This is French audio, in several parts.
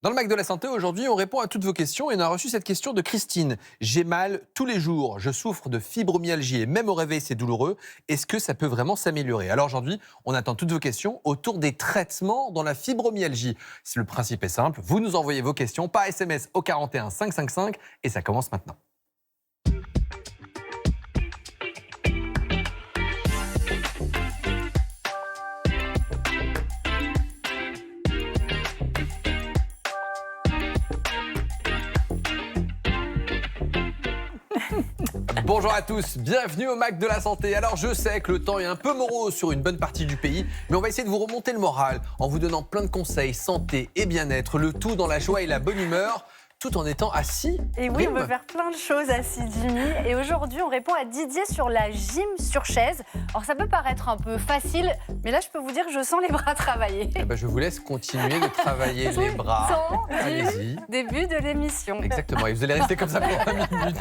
Dans le Mac de la Santé, aujourd'hui, on répond à toutes vos questions et on a reçu cette question de Christine. J'ai mal tous les jours, je souffre de fibromyalgie et même au réveil, c'est douloureux. Est-ce que ça peut vraiment s'améliorer? Alors aujourd'hui, on attend toutes vos questions autour des traitements dans la fibromyalgie. Le principe est simple, vous nous envoyez vos questions par SMS au 41 555 et ça commence maintenant. Bonjour à tous, bienvenue au Mac de la Santé. Alors je sais que le temps est un peu morose sur une bonne partie du pays, mais on va essayer de vous remonter le moral en vous donnant plein de conseils santé et bien-être, le tout dans la joie et la bonne humeur, tout en étant assis. Et oui, on peut faire plein de choses assis, Jimmy. Et aujourd'hui, on répond à Didier sur la gym sur chaise. Alors ça peut paraître un peu facile, mais là je peux vous dire que je sens les bras travailler. Eh ben, je vous laisse continuer de travailler les bras. Allez-y. Début de l'émission. Exactement, et vous allez rester comme ça pour 20 minutes.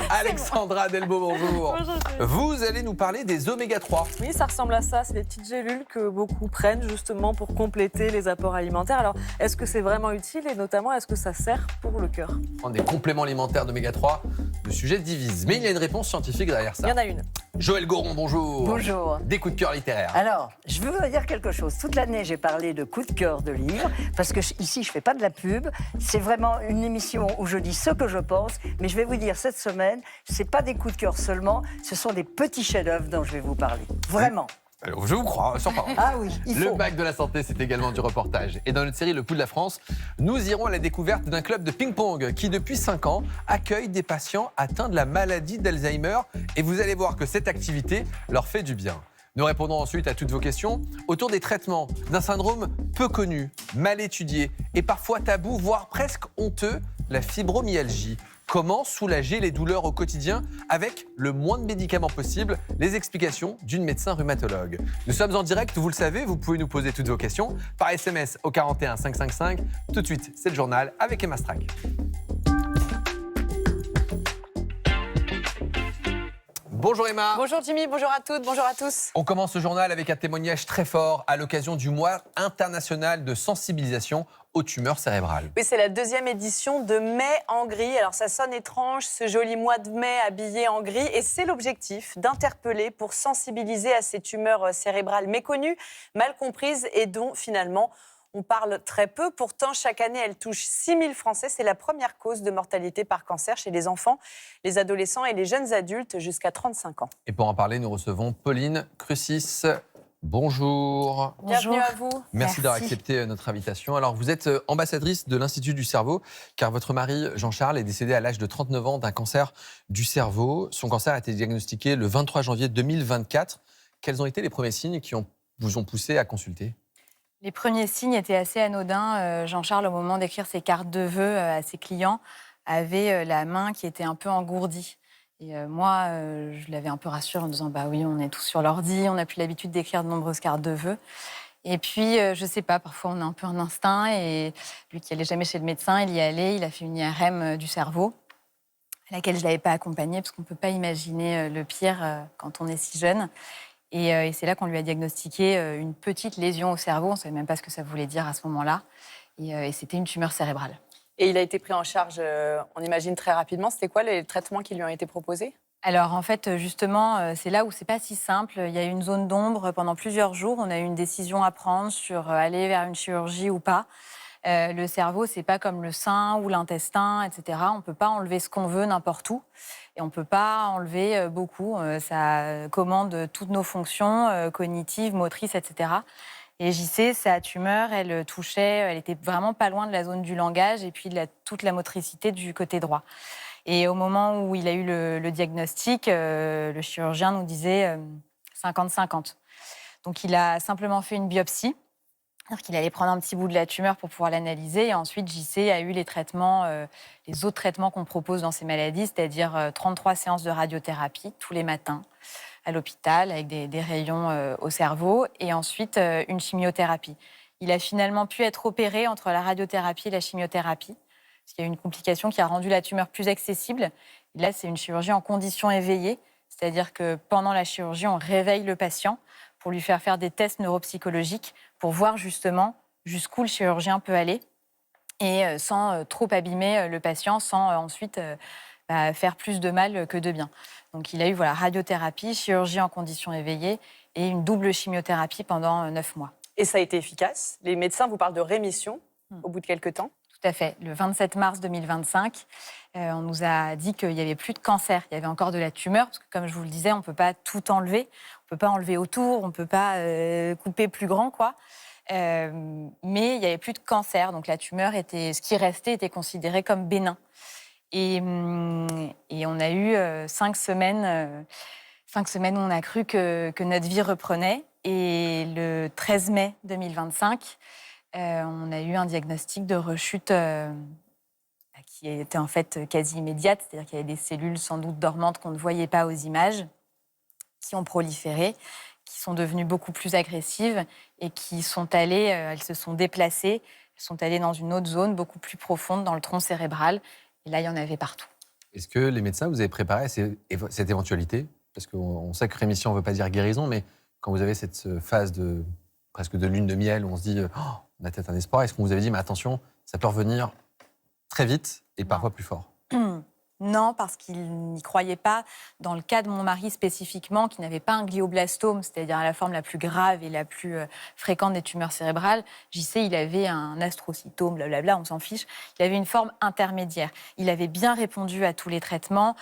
Alexandra Delbo, bonjour. Bonjour. Vous allez nous parler des oméga 3. Oui, ça ressemble à ça. C'est des petites gélules que beaucoup prennent justement pour compléter les apports alimentaires. Alors, est-ce que c'est vraiment utile et notamment, est-ce que ça sert pour le cœur? Prendre des compléments alimentaires d'oméga 3, le sujet divise. Mais il y a une réponse scientifique derrière ça. Il y en a une. Joël Goron, bonjour. Bonjour. Des coups de cœur littéraires. Alors, je veux vous dire quelque chose. Toute l'année, j'ai parlé de coups de cœur de livres, parce que ici, je ne fais pas de la pub. C'est vraiment une émission où je dis ce que je pense. Mais je vais vous dire, cette semaine, ce n'est pas des coups de cœur seulement, ce sont des petits chefs-d'œuvre dont je vais vous parler. Vraiment. Alors, je vous crois, sans parole. Ah oui, il faut. Le Mac de la Santé, c'est également du reportage. Et dans notre série Le Pouls de la France, nous irons à la découverte d'un club de ping-pong qui, depuis 5 ans, accueille des patients atteints de la maladie d'Alzheimer. Et vous allez voir que cette activité leur fait du bien. Nous répondrons ensuite à toutes vos questions autour des traitements d'un syndrome peu connu, mal étudié et parfois tabou, voire presque honteux, la fibromyalgie. Comment soulager les douleurs au quotidien avec le moins de médicaments possible? Les explications d'une médecin rhumatologue. Nous sommes en direct, vous le savez, vous pouvez nous poser toutes vos questions par SMS au 41 555. Tout de suite, c'est le journal avec Emma Strack. Bonjour Emma. Bonjour Jimmy, bonjour à toutes, bonjour à tous. On commence ce journal avec un témoignage très fort à l'occasion du mois international de sensibilisation aux tumeurs cérébrales. Oui, c'est la 2e édition de Mai en gris. Alors ça sonne étrange, ce joli mois de mai habillé en gris. Et c'est l'objectif d'interpeller pour sensibiliser à ces tumeurs cérébrales méconnues, mal comprises et dont finalement on parle très peu. Pourtant, chaque année, elle touche 6 000 Français. C'est la première cause de mortalité par cancer chez les enfants, les adolescents et les jeunes adultes jusqu'à 35 ans. Et pour en parler, nous recevons Pauline Crucis. Bonjour. Bienvenue à vous. Merci d'avoir accepté notre invitation. Alors, vous êtes ambassadrice de l'Institut du cerveau, car votre mari, Jean-Charles, est décédé à l'âge de 39 ans d'un cancer du cerveau. Son cancer a été diagnostiqué le 23 janvier 2024. Quels ont été les premiers signes qui vous ont poussé à consulter ? Les premiers signes étaient assez anodins. Jean-Charles, au moment d'écrire ses cartes de vœux à ses clients, avait la main qui était un peu engourdie. Et moi, je l'avais un peu rassurée en disant « bah oui, on est tous sur l'ordi, on n'a plus l'habitude d'écrire de nombreuses cartes de vœux ». Et puis, je sais pas, parfois on a un peu un instinct. Et lui qui n'allait jamais chez le médecin, il y allait, il a fait une IRM du cerveau, à laquelle je ne l'avais pas accompagné, parce qu'on ne peut pas imaginer le pire quand on est si jeune. Et c'est là qu'on lui a diagnostiqué une petite lésion au cerveau. On ne savait même pas ce que ça voulait dire à ce moment-là. Et c'était une tumeur cérébrale. Et il a été pris en charge, on imagine, très rapidement. C'était quoi les traitements qui lui ont été proposés ? Alors en fait, justement, c'est là où c'est pas si simple. Il y a eu une zone d'ombre pendant plusieurs jours. On a eu une décision à prendre sur aller vers une chirurgie ou pas. Le cerveau, c'est pas comme le sein ou l'intestin, etc. On peut pas enlever ce qu'on veut n'importe où. Et on ne peut pas enlever beaucoup. Ça commande toutes nos fonctions cognitives, motrices, etc. Et JC, sa tumeur, elle était vraiment pas loin de la zone du langage et puis de toute la motricité du côté droit. Et au moment où il a eu le diagnostic, le chirurgien nous disait 50-50. Donc il a simplement fait une biopsie. C'est-à-dire qu'il allait prendre un petit bout de la tumeur pour pouvoir l'analyser. Et ensuite, JC a eu les autres traitements qu'on propose dans ces maladies, c'est-à-dire 33 séances de radiothérapie tous les matins à l'hôpital avec des rayons au cerveau et ensuite une chimiothérapie. Il a finalement pu être opéré entre la radiothérapie et la chimiothérapie parce qu'il y a eu une complication qui a rendu la tumeur plus accessible. Et là, c'est une chirurgie en conditions éveillées, c'est-à-dire que pendant la chirurgie, on réveille le patient pour lui faire des tests neuropsychologiques pour voir justement jusqu'où le chirurgien peut aller et sans trop abîmer le patient, sans ensuite faire plus de mal que de bien. Donc il a eu radiothérapie, chirurgie en conditions éveillées et une double chimiothérapie pendant 9 mois. Et ça a été efficace. Les médecins vous parlent de rémission au bout de quelques temps. Tout à fait. Le 27 mars 2025, on nous a dit qu'il n'y avait plus de cancer. Il y avait encore de la tumeur, parce que comme je vous le disais, on ne peut pas tout enlever. On ne peut pas enlever autour, on ne peut pas couper plus grand, quoi. Mais il n'y avait plus de cancer. Donc la tumeur, ce qui restait, était considéré comme bénin. Et on a eu 5 semaines. 5 semaines où on a cru que notre vie reprenait. Et le 13 mai 2025, on a eu un diagnostic de rechute qui était en fait quasi immédiate. C'est-à-dire qu'il y avait des cellules sans doute dormantes qu'on ne voyait pas aux images, qui ont proliféré, qui sont devenues beaucoup plus agressives et qui sont allées, elles se sont déplacées, elles sont allées dans une autre zone beaucoup plus profonde, dans le tronc cérébral. Et là, il y en avait partout. Est-ce que les médecins vous avez préparé cette éventualité? Parce qu'on sait que rémission ne veut pas dire guérison, mais quand vous avez cette phase presque de lune de miel où on se dit on a peut-être un espoir, est-ce qu'on vous avait dit mais attention, ça peut revenir très vite et parfois plus fort? Non, parce qu'il n'y croyait pas. Dans le cas de mon mari spécifiquement, qui n'avait pas un glioblastome, c'est-à-dire la forme la plus grave et la plus fréquente des tumeurs cérébrales, JC, il avait un astrocytome, blablabla, on s'en fiche. Il avait une forme intermédiaire. Il avait bien répondu à tous les traitements.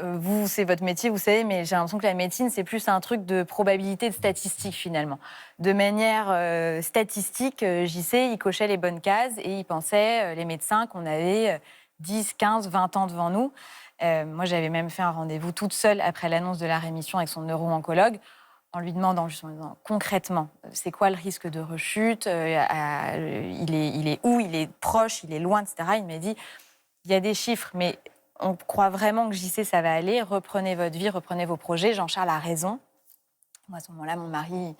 Vous, c'est votre métier, vous savez, mais j'ai l'impression que la médecine, c'est plus un truc de probabilité, de statistique, finalement. De manière statistique, JC, il cochait les bonnes cases et il pensait, les médecins, qu'on avait 10, 15, 20 ans devant nous. Moi, j'avais même fait un rendez-vous toute seule après l'annonce de la rémission avec son neuro-oncologue, en lui demandant justement concrètement, c'est quoi le risque de rechute, il est où, il est proche, il est loin, etc. Il m'a dit, il y a des chiffres, mais on croit vraiment que JC, ça va aller. Reprenez votre vie, reprenez vos projets. Jean-Charles a raison. Moi, à ce moment-là, mon mari,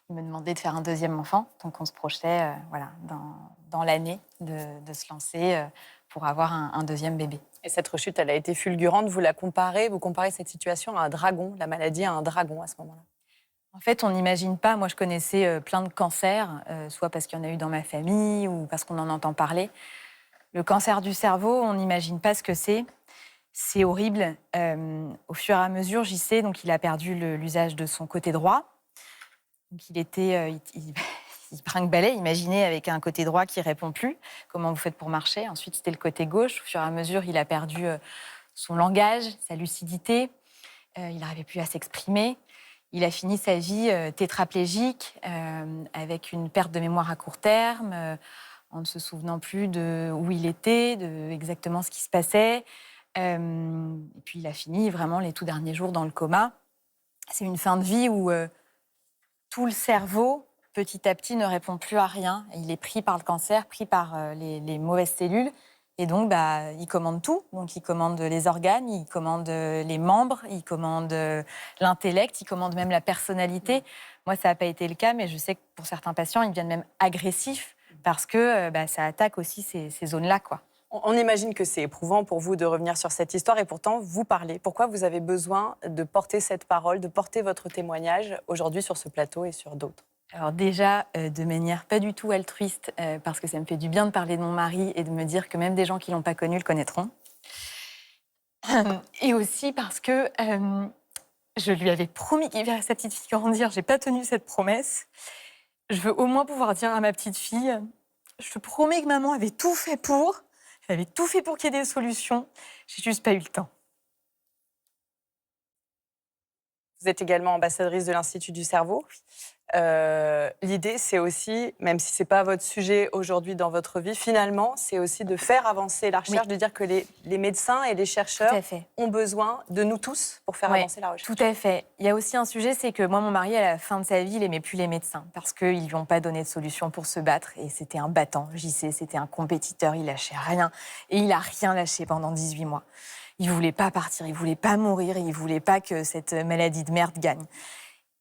il me demandait de faire un deuxième enfant. Donc, on se projetait dans l'année de se lancer pour avoir un deuxième bébé. Et cette rechute, elle a été fulgurante. Vous comparez cette situation à un dragon, la maladie à un dragon à ce moment-là. En fait, on n'imagine pas. Moi, je connaissais plein de cancers, soit parce qu'il y en a eu dans ma famille ou parce qu'on en entend parler. Le cancer du cerveau, on n'imagine pas ce que c'est. C'est horrible. Au fur et à mesure, JC, donc il a perdu l'usage de son côté droit. Donc il brinque-ballait, imaginez, avec un côté droit qui ne répond plus. Comment vous faites pour marcher? Ensuite, c'était le côté gauche. Au fur et à mesure, il a perdu son langage, sa lucidité. Il n'arrivait plus à s'exprimer. Il a fini sa vie tétraplégique, avec une perte de mémoire à court terme, en ne se souvenant plus de où il était, de exactement ce qui se passait. Et puis il a fini vraiment les tout derniers jours dans le coma. C'est une fin de vie où tout le cerveau, petit à petit, ne répond plus à rien. Il est pris par le cancer, pris par les mauvaises cellules. Et donc, il commande tout. Donc, il commande les organes, il commande les membres, il commande l'intellect, il commande même la personnalité. Moi, ça n'a pas été le cas, mais je sais que pour certains patients, ils deviennent même agressifs parce que ça attaque aussi ces zones-là, quoi. On imagine que c'est éprouvant pour vous de revenir sur cette histoire et pourtant, vous parlez. Pourquoi vous avez besoin de porter cette parole, de porter votre témoignage aujourd'hui sur ce plateau et sur d'autres? Alors déjà, de manière pas du tout altruiste, parce que ça me fait du bien de parler de mon mari et de me dire que même des gens qui ne l'ont pas connu le connaîtront. Et aussi parce que je lui avais promis qu'il verrait sa petite fille grandir. Je n'ai pas tenu cette promesse. Je veux au moins pouvoir dire à ma petite fille, je te promets que maman avait tout fait pour... Elle avait tout fait pour qu'il y ait des solutions. J'ai juste pas eu le temps. Vous êtes également ambassadrice de l'Institut du cerveau. L'idée, c'est aussi, même si ce n'est pas votre sujet aujourd'hui dans votre vie, finalement, c'est aussi de faire avancer la recherche, de dire que les médecins et les chercheurs ont besoin de nous tous pour faire avancer la recherche. Tout à fait. Il y a aussi un sujet, c'est que moi, mon mari, à la fin de sa vie, il n'aimait plus les médecins parce qu'ils ne lui ont pas donné de solution pour se battre. Et c'était un battant, JC, c'était un compétiteur, il lâchait rien. Et il n'a rien lâché pendant 18 mois. Il ne voulait pas partir, il ne voulait pas mourir, il ne voulait pas que cette maladie de merde gagne.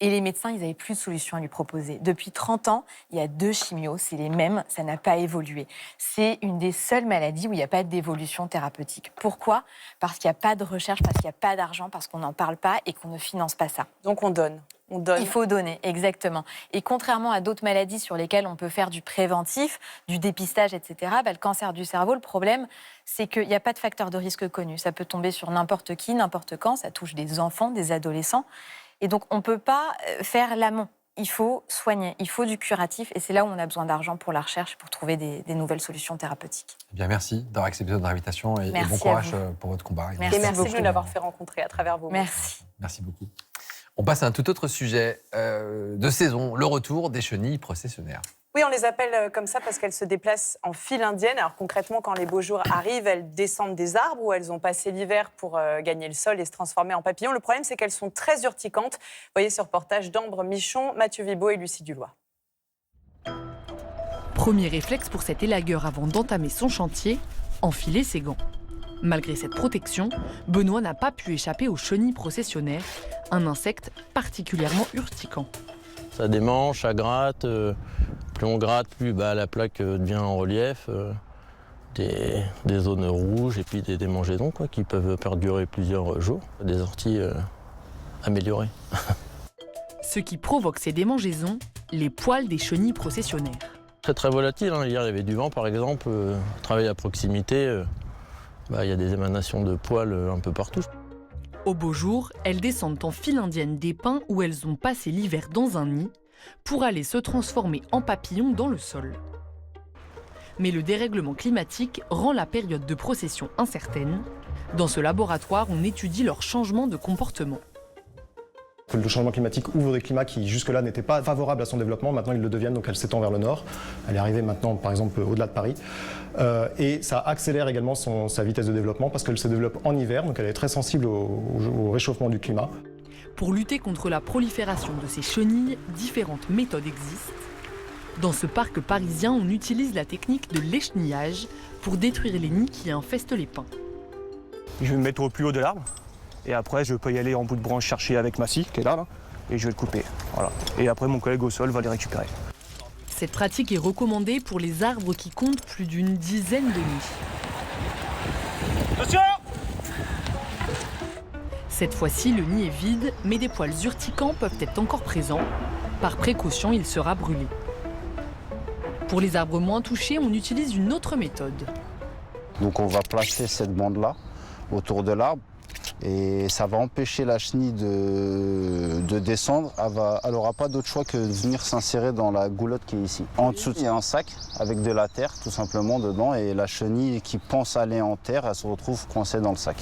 Et les médecins, ils n'avaient plus de solution à lui proposer. Depuis 30 ans, il y a 2 chimios, c'est les mêmes, ça n'a pas évolué. C'est une des seules maladies où il n'y a pas d'évolution thérapeutique. Pourquoi? Parce qu'il n'y a pas de recherche, parce qu'il n'y a pas d'argent, parce qu'on n'en parle pas et qu'on ne finance pas ça. Donc on donne. on donne. Il faut donner, exactement. Et contrairement à d'autres maladies sur lesquelles on peut faire du préventif, du dépistage, etc., le cancer du cerveau, le problème, c'est qu'il n'y a pas de facteur de risque connu. Ça peut tomber sur n'importe qui, n'importe quand. Ça touche des enfants, des adolescents. Et donc, on ne peut pas faire l'amont. Il faut soigner, il faut du curatif. Et c'est là où on a besoin d'argent pour la recherche, pour trouver des nouvelles solutions thérapeutiques. Eh bien, merci d'avoir accepté notre invitation et bon courage pour votre combat. Merci. Et merci de beaucoup. nous l'avoir fait rencontrer à travers vos mots. Merci. Merci beaucoup. On passe à un tout autre sujet de saison, le retour des chenilles processionnaires. Oui, on les appelle comme ça parce qu'elles se déplacent en file indienne. Alors concrètement, quand les beaux jours arrivent, elles descendent des arbres où elles ont passé l'hiver pour gagner le sol et se transformer en papillons. Le problème, c'est qu'elles sont très urticantes. Vous voyez ce reportage d'Ambre Michon, Mathieu Vibo et Lucie Dulois. Premier réflexe pour cet élagueur avant d'entamer son chantier, enfiler ses gants. Malgré cette protection, Benoît n'a pas pu échapper aux chenilles processionnaires, un insecte particulièrement urticant. Ça démange, ça gratte. Plus on gratte, plus la plaque devient en relief. Des zones rouges et puis des démangeaisons qui peuvent perdurer plusieurs jours. Des orties améliorées. Ce qui provoque ces démangeaisons, les poils des chenilles processionnaires. Très très volatile. Hier, il y avait du vent par exemple. Travailler à proximité, il y a des émanations de poils un peu partout. Au beau jour, elles descendent en file indienne des pins où elles ont passé l'hiver dans un nid pour aller se transformer en papillons dans le sol. Mais le dérèglement climatique rend la période de procession incertaine. Dans ce laboratoire, on étudie leur changement de comportement. Le changement climatique ouvre des climats qui jusque-là n'étaient pas favorables à son développement. Maintenant, ils le deviennent, donc elle s'étend vers le nord. Elle est arrivée maintenant, par exemple, au-delà de Paris. Et ça accélère également sa vitesse de développement parce qu'elle se développe en hiver, donc elle est très sensible au réchauffement du climat. Pour lutter contre la prolifération de ces chenilles, différentes méthodes existent. Dans ce parc parisien, on utilise la technique de l'échenillage pour détruire les nids qui infestent les pins. Je vais me mettre au plus haut de l'arbre. Et après, je peux y aller en bout de branche chercher avec ma scie, qui est là, et je vais le couper. Voilà. Et après, mon collègue au sol va les récupérer. Cette pratique est recommandée pour les arbres qui comptent plus d'une dizaine de nids. Attention ! Cette fois-ci, le nid est vide, mais des poils urticants peuvent être encore présents. Par précaution, il sera brûlé. Pour les arbres moins touchés, on utilise une autre méthode. Donc on va placer cette bande-là autour de l'arbre. Et ça va empêcher la chenille de descendre. Elle n'aura pas d'autre choix que de venir s'insérer dans la goulotte qui est ici. En dessous, il y a un sac avec de la terre, tout simplement, dedans. Et la chenille qui pense aller en terre, elle se retrouve coincée dans le sac.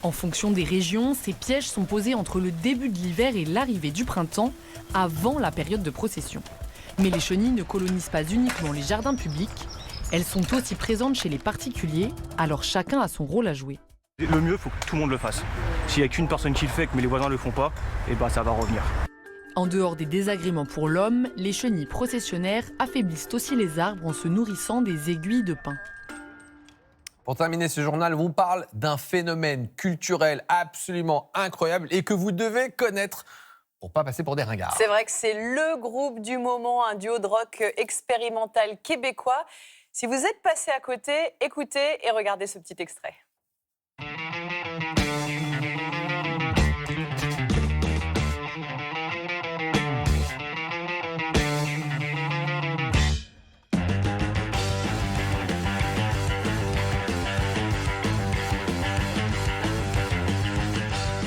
En fonction des régions, ces pièges sont posés entre le début de l'hiver et l'arrivée du printemps, avant la période de procession. Mais les chenilles ne colonisent pas uniquement les jardins publics. Elles sont aussi présentes chez les particuliers, alors chacun a son rôle à jouer. Le mieux, il faut que tout le monde le fasse. S'il n'y a qu'une personne qui le fait, mais les voisins ne le font pas, ça va revenir. En dehors des désagréments pour l'homme, les chenilles processionnaires affaiblissent aussi les arbres en se nourrissant des aiguilles de pin. Pour terminer ce journal, on vous parle d'un phénomène culturel absolument incroyable et que vous devez connaître pour ne pas passer pour des ringards. C'est vrai que c'est le groupe du moment, un duo de rock expérimental québécois. Si vous êtes passé à côté, écoutez et regardez ce petit extrait.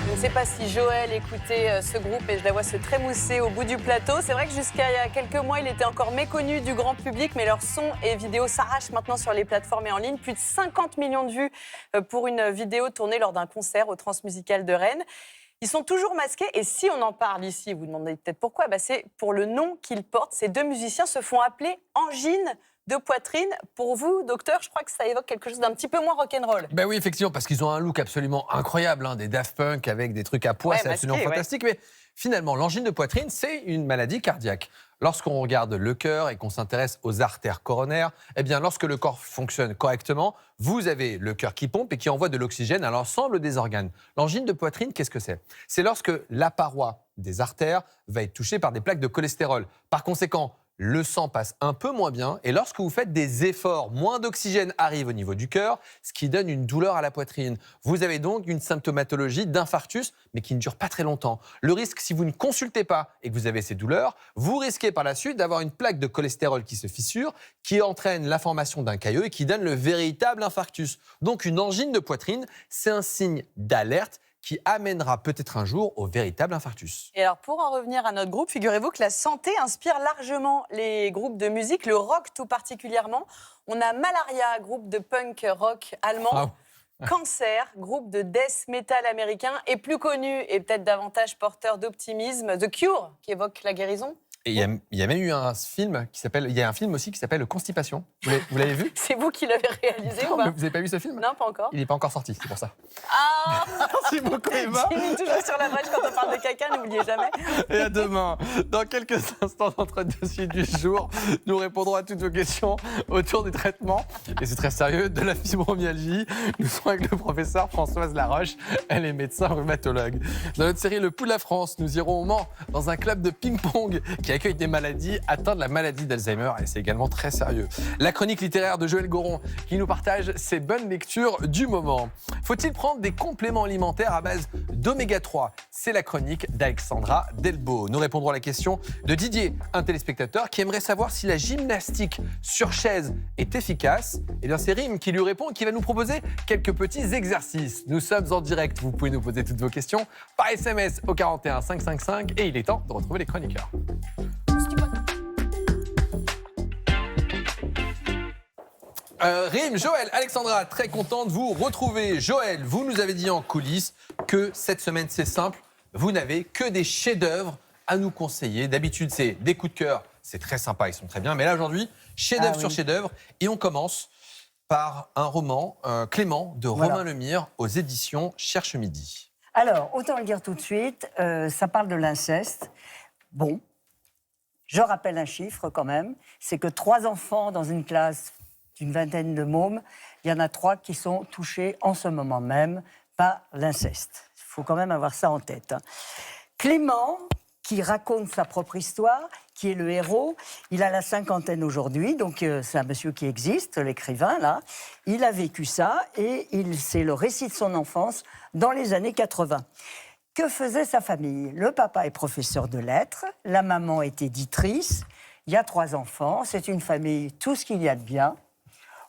Je ne sais pas si Joël écoutait ce groupe et je la vois se trémousser au bout du plateau. C'est vrai que jusqu'à il y a quelques mois, il était encore méconnu du grand public, mais leurs sons et vidéos s'arrachent maintenant sur les plateformes et en ligne. Plus de 50 millions de vues pour une vidéo tournée lors d'un concert au Transmusical de Rennes. Ils sont toujours masqués et si on en parle ici, vous vous demandez peut-être pourquoi, c'est pour le nom qu'ils portent. Ces deux musiciens se font appeler angine de poitrine. Pour vous, docteur, je crois que ça évoque quelque chose d'un petit peu moins rock'n'roll. Ben oui, effectivement, parce qu'ils ont un look absolument incroyable, des Daft Punk avec des trucs à poids, c'est absolument fantastique. Mais finalement, l'angine de poitrine, c'est une maladie cardiaque. Lorsqu'on regarde le cœur et qu'on s'intéresse aux artères coronaires, eh bien, lorsque le corps fonctionne correctement, vous avez le cœur qui pompe et qui envoie de l'oxygène à l'ensemble des organes. L'angine de poitrine, qu'est-ce que c'est ? C'est lorsque la paroi des artères va être touchée par des plaques de cholestérol. Par conséquent, le sang passe un peu moins bien et lorsque vous faites des efforts, moins d'oxygène arrive au niveau du cœur, ce qui donne une douleur à la poitrine. Vous avez donc une symptomatologie d'infarctus, mais qui ne dure pas très longtemps. Le risque, si vous ne consultez pas et que vous avez ces douleurs, vous risquez par la suite d'avoir une plaque de cholestérol qui se fissure, qui entraîne la formation d'un caillot et qui donne le véritable infarctus. Donc une angine de poitrine, c'est un signe d'alerte qui amènera peut-être un jour au véritable infarctus. Et alors, pour en revenir à notre groupe, figurez-vous que la santé inspire largement les groupes de musique, le rock tout particulièrement. On a Malaria, groupe de punk rock allemand. Ah. Cancer, groupe de death metal américain, et plus connu et peut-être davantage porteur d'optimisme, The Cure, qui évoque la guérison. Et il y a même eu un film qui s'appelle, il y a un film aussi qui s'appelle Constipation. Vous l'avez vu? C'est vous qui l'avez réalisé ou pas? Vous n'avez pas vu ce film? Non, pas encore. Il n'est pas encore sorti, c'est pour ça. Ah, Merci beaucoup Emma. j'ai mis toujours sur la brèche quand on parle de caca, n'oubliez jamais. Et à demain. Dans quelques instants, notre dossier du jour, nous répondrons à toutes vos questions autour du traitement. Et c'est très sérieux, de la fibromyalgie. Nous sommes avec le professeur Françoise Laroche. Elle est médecin rhumatologue. Dans notre série Le Pouls de la France, nous irons au Mans, dans un club de ping-pong qui accueille des maladies atteints de la maladie d'Alzheimer. Et c'est également très sérieux. La chronique littéraire de Joël Goron qui nous partage ses bonnes lectures du moment. Faut-il prendre des compléments alimentaires à base d'oméga 3? C'est la chronique d'Alexandra Delbo. Nous répondrons à la question de Didier, un téléspectateur qui aimerait savoir si la gymnastique sur chaise est efficace. Et bien c'est Rim qui lui répond et qui va nous proposer quelques petits exercices. Nous sommes en direct, vous pouvez nous poser toutes vos questions par SMS au 41 555 et il est temps de retrouver les chroniqueurs. Rim, Joël, Alexandra, très content de vous retrouver. Joël, vous nous avez dit en coulisses que cette semaine, c'est simple, vous n'avez que des chefs-d'œuvre à nous conseiller. D'habitude, c'est des coups de cœur, c'est très sympa, ils sont très bien. Mais là, aujourd'hui, chef-d'œuvre sur chef-d'œuvre. Et on commence par un roman, Clément, de Romain Lemire, aux éditions Cherche Midi. Alors, autant le dire tout de suite, ça parle de l'inceste. Bon, je rappelle un chiffre quand même, c'est que 3 enfants dans une classe d'une vingtaine de mômes, il y en a 3 qui sont touchés en ce moment même par l'inceste. Il faut quand même avoir ça en tête. Clément, qui raconte sa propre histoire, qui est le héros, il a la 50aine aujourd'hui, donc c'est un monsieur qui existe, l'écrivain, là. Il a vécu ça et c'est le récit de son enfance dans les années 80. Que faisait sa famille? Le papa est professeur de lettres, la maman est éditrice, il y a 3 enfants, c'est une famille, tout ce qu'il y a de bien.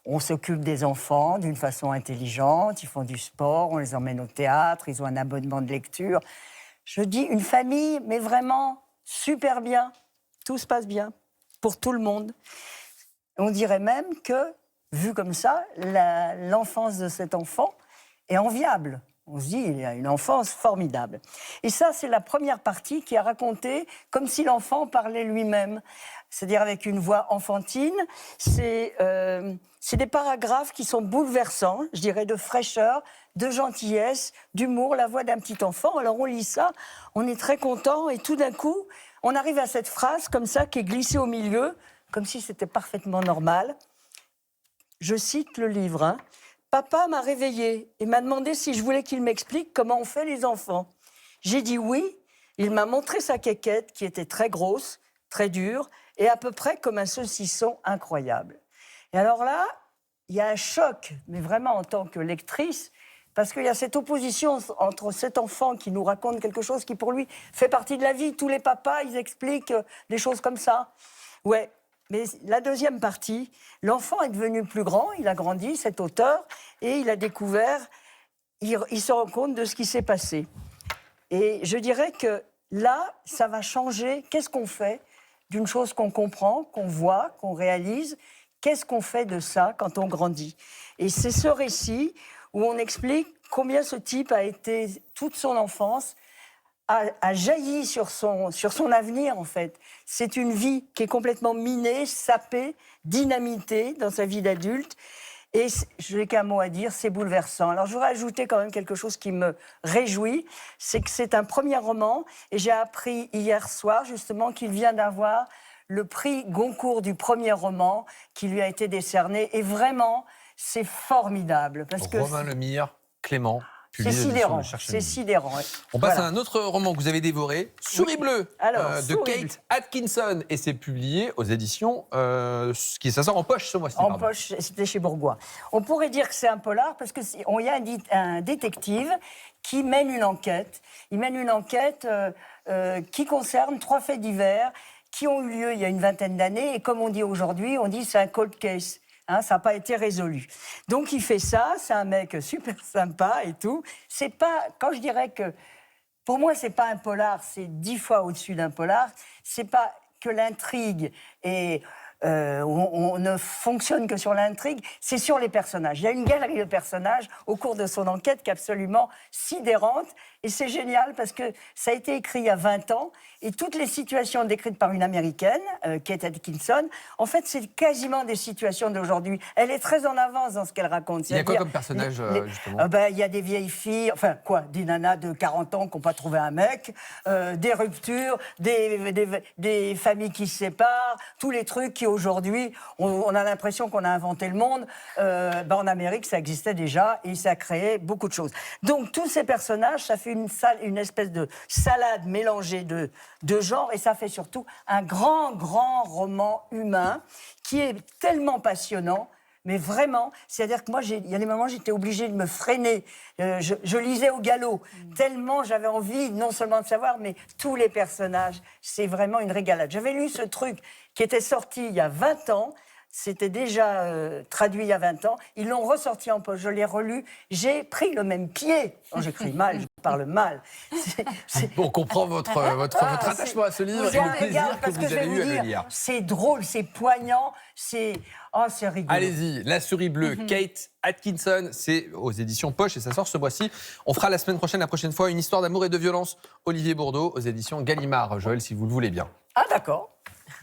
On s'occupe des enfants d'une façon intelligente, ils font du sport, on les emmène au théâtre, ils ont un abonnement de lecture. Je dis une famille, mais vraiment super bien. Tout se passe bien, pour tout le monde. On dirait même que, vu comme ça, l'enfance de cet enfant est enviable. On se dit, il a une enfance formidable. Et ça, c'est la première partie qui a raconté comme si l'enfant parlait lui-même. C'est-à-dire avec une voix enfantine. C'est des paragraphes qui sont bouleversants, je dirais, de fraîcheur, de gentillesse, d'humour, la voix d'un petit enfant. Alors on lit ça, on est très content et tout d'un coup, on arrive à cette phrase comme ça qui est glissée au milieu, comme si c'était parfaitement normal. Je cite le livre, hein. Papa m'a réveillée et m'a demandé si je voulais qu'il m'explique comment on fait les enfants. J'ai dit oui. Il m'a montré sa quéquette qui était très grosse, très dure et à peu près comme un saucisson incroyable. Et alors là, il y a un choc, mais vraiment en tant que lectrice, parce qu'il y a cette opposition entre cet enfant qui nous raconte quelque chose qui pour lui fait partie de la vie. Tous les papas, ils expliquent des choses comme ça. Ouais. Mais la deuxième partie, l'enfant est devenu plus grand, il a grandi, cet auteur, et il a découvert, il se rend compte de ce qui s'est passé. Et je dirais que là, ça va changer. Qu'est-ce qu'on fait d'une chose qu'on comprend, qu'on voit, qu'on réalise? Qu'est-ce qu'on fait de ça quand on grandit? Et c'est ce récit où on explique combien ce type a été, toute son enfance, a jailli sur son avenir, en fait. C'est une vie qui est complètement minée, sapée, dynamitée dans sa vie d'adulte. Et je n'ai qu'un mot à dire, c'est bouleversant. Alors, je voudrais ajouter quand même quelque chose qui me réjouit, c'est que c'est un premier roman, et j'ai appris hier soir, justement, qu'il vient d'avoir le prix Goncourt du premier roman qui lui a été décerné. Et vraiment, c'est formidable. Parce Romain Lemire, Clément. publié C'est aux éditions sidérant. de Cherche C'est Midi. sidérant. Ouais. On passe Voilà. à un autre roman que vous avez dévoré, Souris bleue, Alors, de Souris Kate Atkinson. Et c'est publié aux éditions, ça sort en poche ce mois-ci. En pardon. poche, c'était chez Bourgois. On pourrait dire que c'est un polar parce qu'il y a un détective qui mène une enquête. Il mène une enquête qui concerne 3 faits divers qui ont eu lieu il y a une vingtaine d'années. Et comme on dit aujourd'hui, on dit c'est un cold case. Hein, ça n'a pas été résolu. Donc il fait ça, c'est un mec super sympa et tout. C'est pas, quand je dirais que, pour moi, c'est pas un polar, c'est 10 fois au-dessus d'un polar. C'est pas que l'intrigue et on ne fonctionne que sur l'intrigue, c'est sur les personnages. Il y a une galerie de personnages au cours de son enquête qui est absolument sidérante. Et c'est génial parce que ça a été écrit il y a 20 ans et toutes les situations décrites par une Américaine, Kate Atkinson, en fait, c'est quasiment des situations d'aujourd'hui. Elle est très en avance dans ce qu'elle raconte. Il y a quoi C'est-à-dire comme personnage, justement il y a des vieilles filles, des nanas de 40 ans qui n'ont pas trouvé un mec, des ruptures, des familles qui se séparent, tous les trucs qui aujourd'hui, on a l'impression qu'on a inventé le monde. En Amérique, ça existait déjà et ça a créé beaucoup de choses. Donc, tous ces personnages, ça fait une espèce de salade mélangée de genres et ça fait surtout un grand roman humain qui est tellement passionnant. Mais vraiment, c'est-à-dire que moi, il y a des moments où j'étais obligée de me freiner. Je lisais au galop, tellement j'avais envie non seulement de savoir, mais tous les personnages. C'est vraiment une régalade. J'avais lu ce truc qui était sorti il y a 20 ans. C'était déjà traduit il y a 20 ans. Ils l'ont ressorti en poche. Je l'ai relu. J'ai pris le même pied. Oh, j'écris mal, je parle mal. On comprend votre attachement à ce livre et le plaisir que vous avez eu à le lire. C'est drôle, c'est poignant, c'est rigolo. Allez-y, La souris bleue, Kate Atkinson, c'est aux éditions Poche et ça sort ce mois-ci. On fera la prochaine fois, une histoire d'amour et de violence. Olivier Bourdeau aux éditions Gallimard. Joël, si vous le voulez bien. Ah d'accord.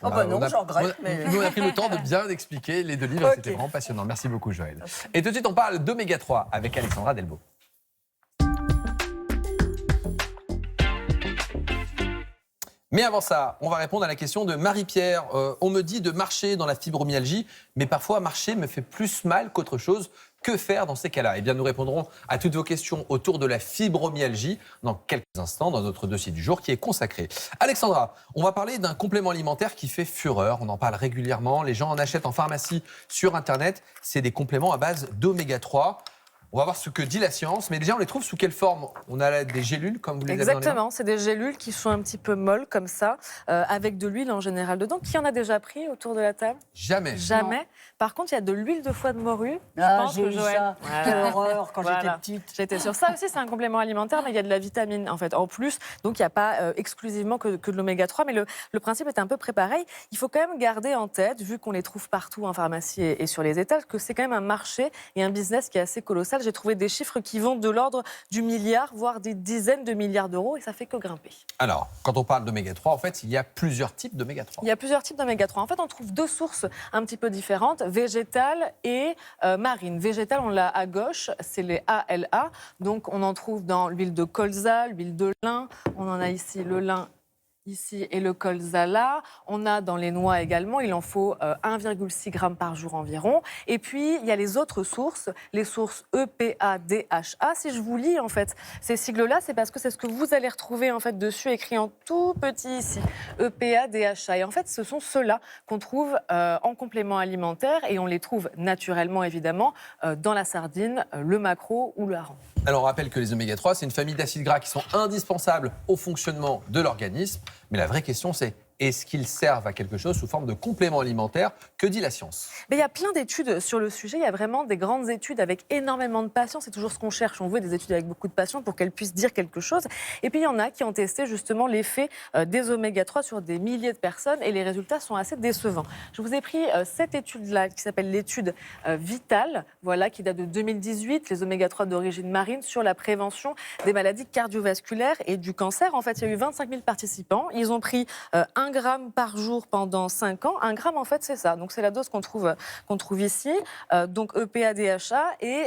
Non, j'en regrette. Nous, on a pris le temps de bien expliquer les 2 livres. Okay. C'était vraiment passionnant. Merci beaucoup, Joël. Et tout de suite, on parle d'Oméga 3 avec Alexandra Delbo. Mais avant ça, on va répondre à la question de Marie-Pierre. On me dit de marcher dans la fibromyalgie, mais parfois marcher me fait plus mal qu'autre chose. Que faire dans ces cas-là ? Eh bien, nous répondrons à toutes vos questions autour de la fibromyalgie dans quelques instants dans notre dossier du jour qui est consacré. Alexandra, on va parler d'un complément alimentaire qui fait fureur. On en parle régulièrement. Les gens en achètent en pharmacie, sur Internet. C'est des compléments à base d'oméga 3. On va voir ce que dit la science, mais déjà on les trouve sous quelle forme ? On a des gélules comme vous les avez dans les mains ? Exactement, c'est des gélules qui sont un petit peu molles comme ça, avec de l'huile en général dedans. Qui en a déjà pris autour de la table ? Jamais. Jamais. Non. Par contre, il y a de l'huile de foie de morue. J'ai eu ça. Quelle horreur quand j'étais petite. J'étais sur ça aussi, c'est un complément alimentaire, mais il y a de la vitamine en fait en plus. Donc il n'y a pas exclusivement que de l'oméga 3, mais le principe est un peu près pareil. Il faut quand même garder en tête, vu qu'on les trouve partout en pharmacie et sur les étals, que c'est quand même un marché et un business qui est assez colossal. J'ai trouvé des chiffres qui vont de l'ordre du milliard, voire des dizaines de milliards d'euros, et ça fait que grimper. Alors, quand on parle d'oméga 3, en fait, il y a plusieurs types d'oméga 3. Il y a plusieurs types d'oméga 3. En fait, on trouve 2 sources un petit peu différentes, végétale et marine. Végétale, on l'a à gauche, c'est les ALA. Donc, on en trouve dans l'huile de colza, l'huile de lin. On en a ici le lin ici et le colza là. On a dans les noix également, il en faut 1,6 g par jour environ. Et puis, il y a les autres sources, les sources EPA, DHA. Si je vous lis en fait ces sigles-là, c'est parce que c'est ce que vous allez retrouver en fait dessus, écrit en tout petit ici, EPA, DHA. Et en fait, ce sont ceux-là qu'on trouve en complément alimentaire et on les trouve naturellement évidemment dans la sardine, le maquereau ou le hareng. Alors, on rappelle que les oméga 3, c'est une famille d'acides gras qui sont indispensables au fonctionnement de l'organisme. Mais la vraie question, c'est est-ce qu'ils servent à quelque chose sous forme de complément alimentaire ? Que dit la science ? Mais il y a plein d'études sur le sujet. Il y a vraiment des grandes études avec énormément de patients. C'est toujours ce qu'on cherche. On veut des études avec beaucoup de patients pour qu'elles puissent dire quelque chose. Et puis, il y en a qui ont testé justement l'effet des oméga 3 sur des milliers de personnes et les résultats sont assez décevants. Je vous ai pris cette étude-là qui s'appelle l'étude Vital, voilà, qui date de 2018, les oméga 3 d'origine marine sur la prévention des maladies cardiovasculaires et du cancer. En fait, il y a eu 25 000 participants. Ils ont pris 1 gramme par jour pendant 5 ans. 1 gramme, en fait, c'est ça. Donc, c'est la dose qu'on trouve ici. Donc, EPA, DHA. Et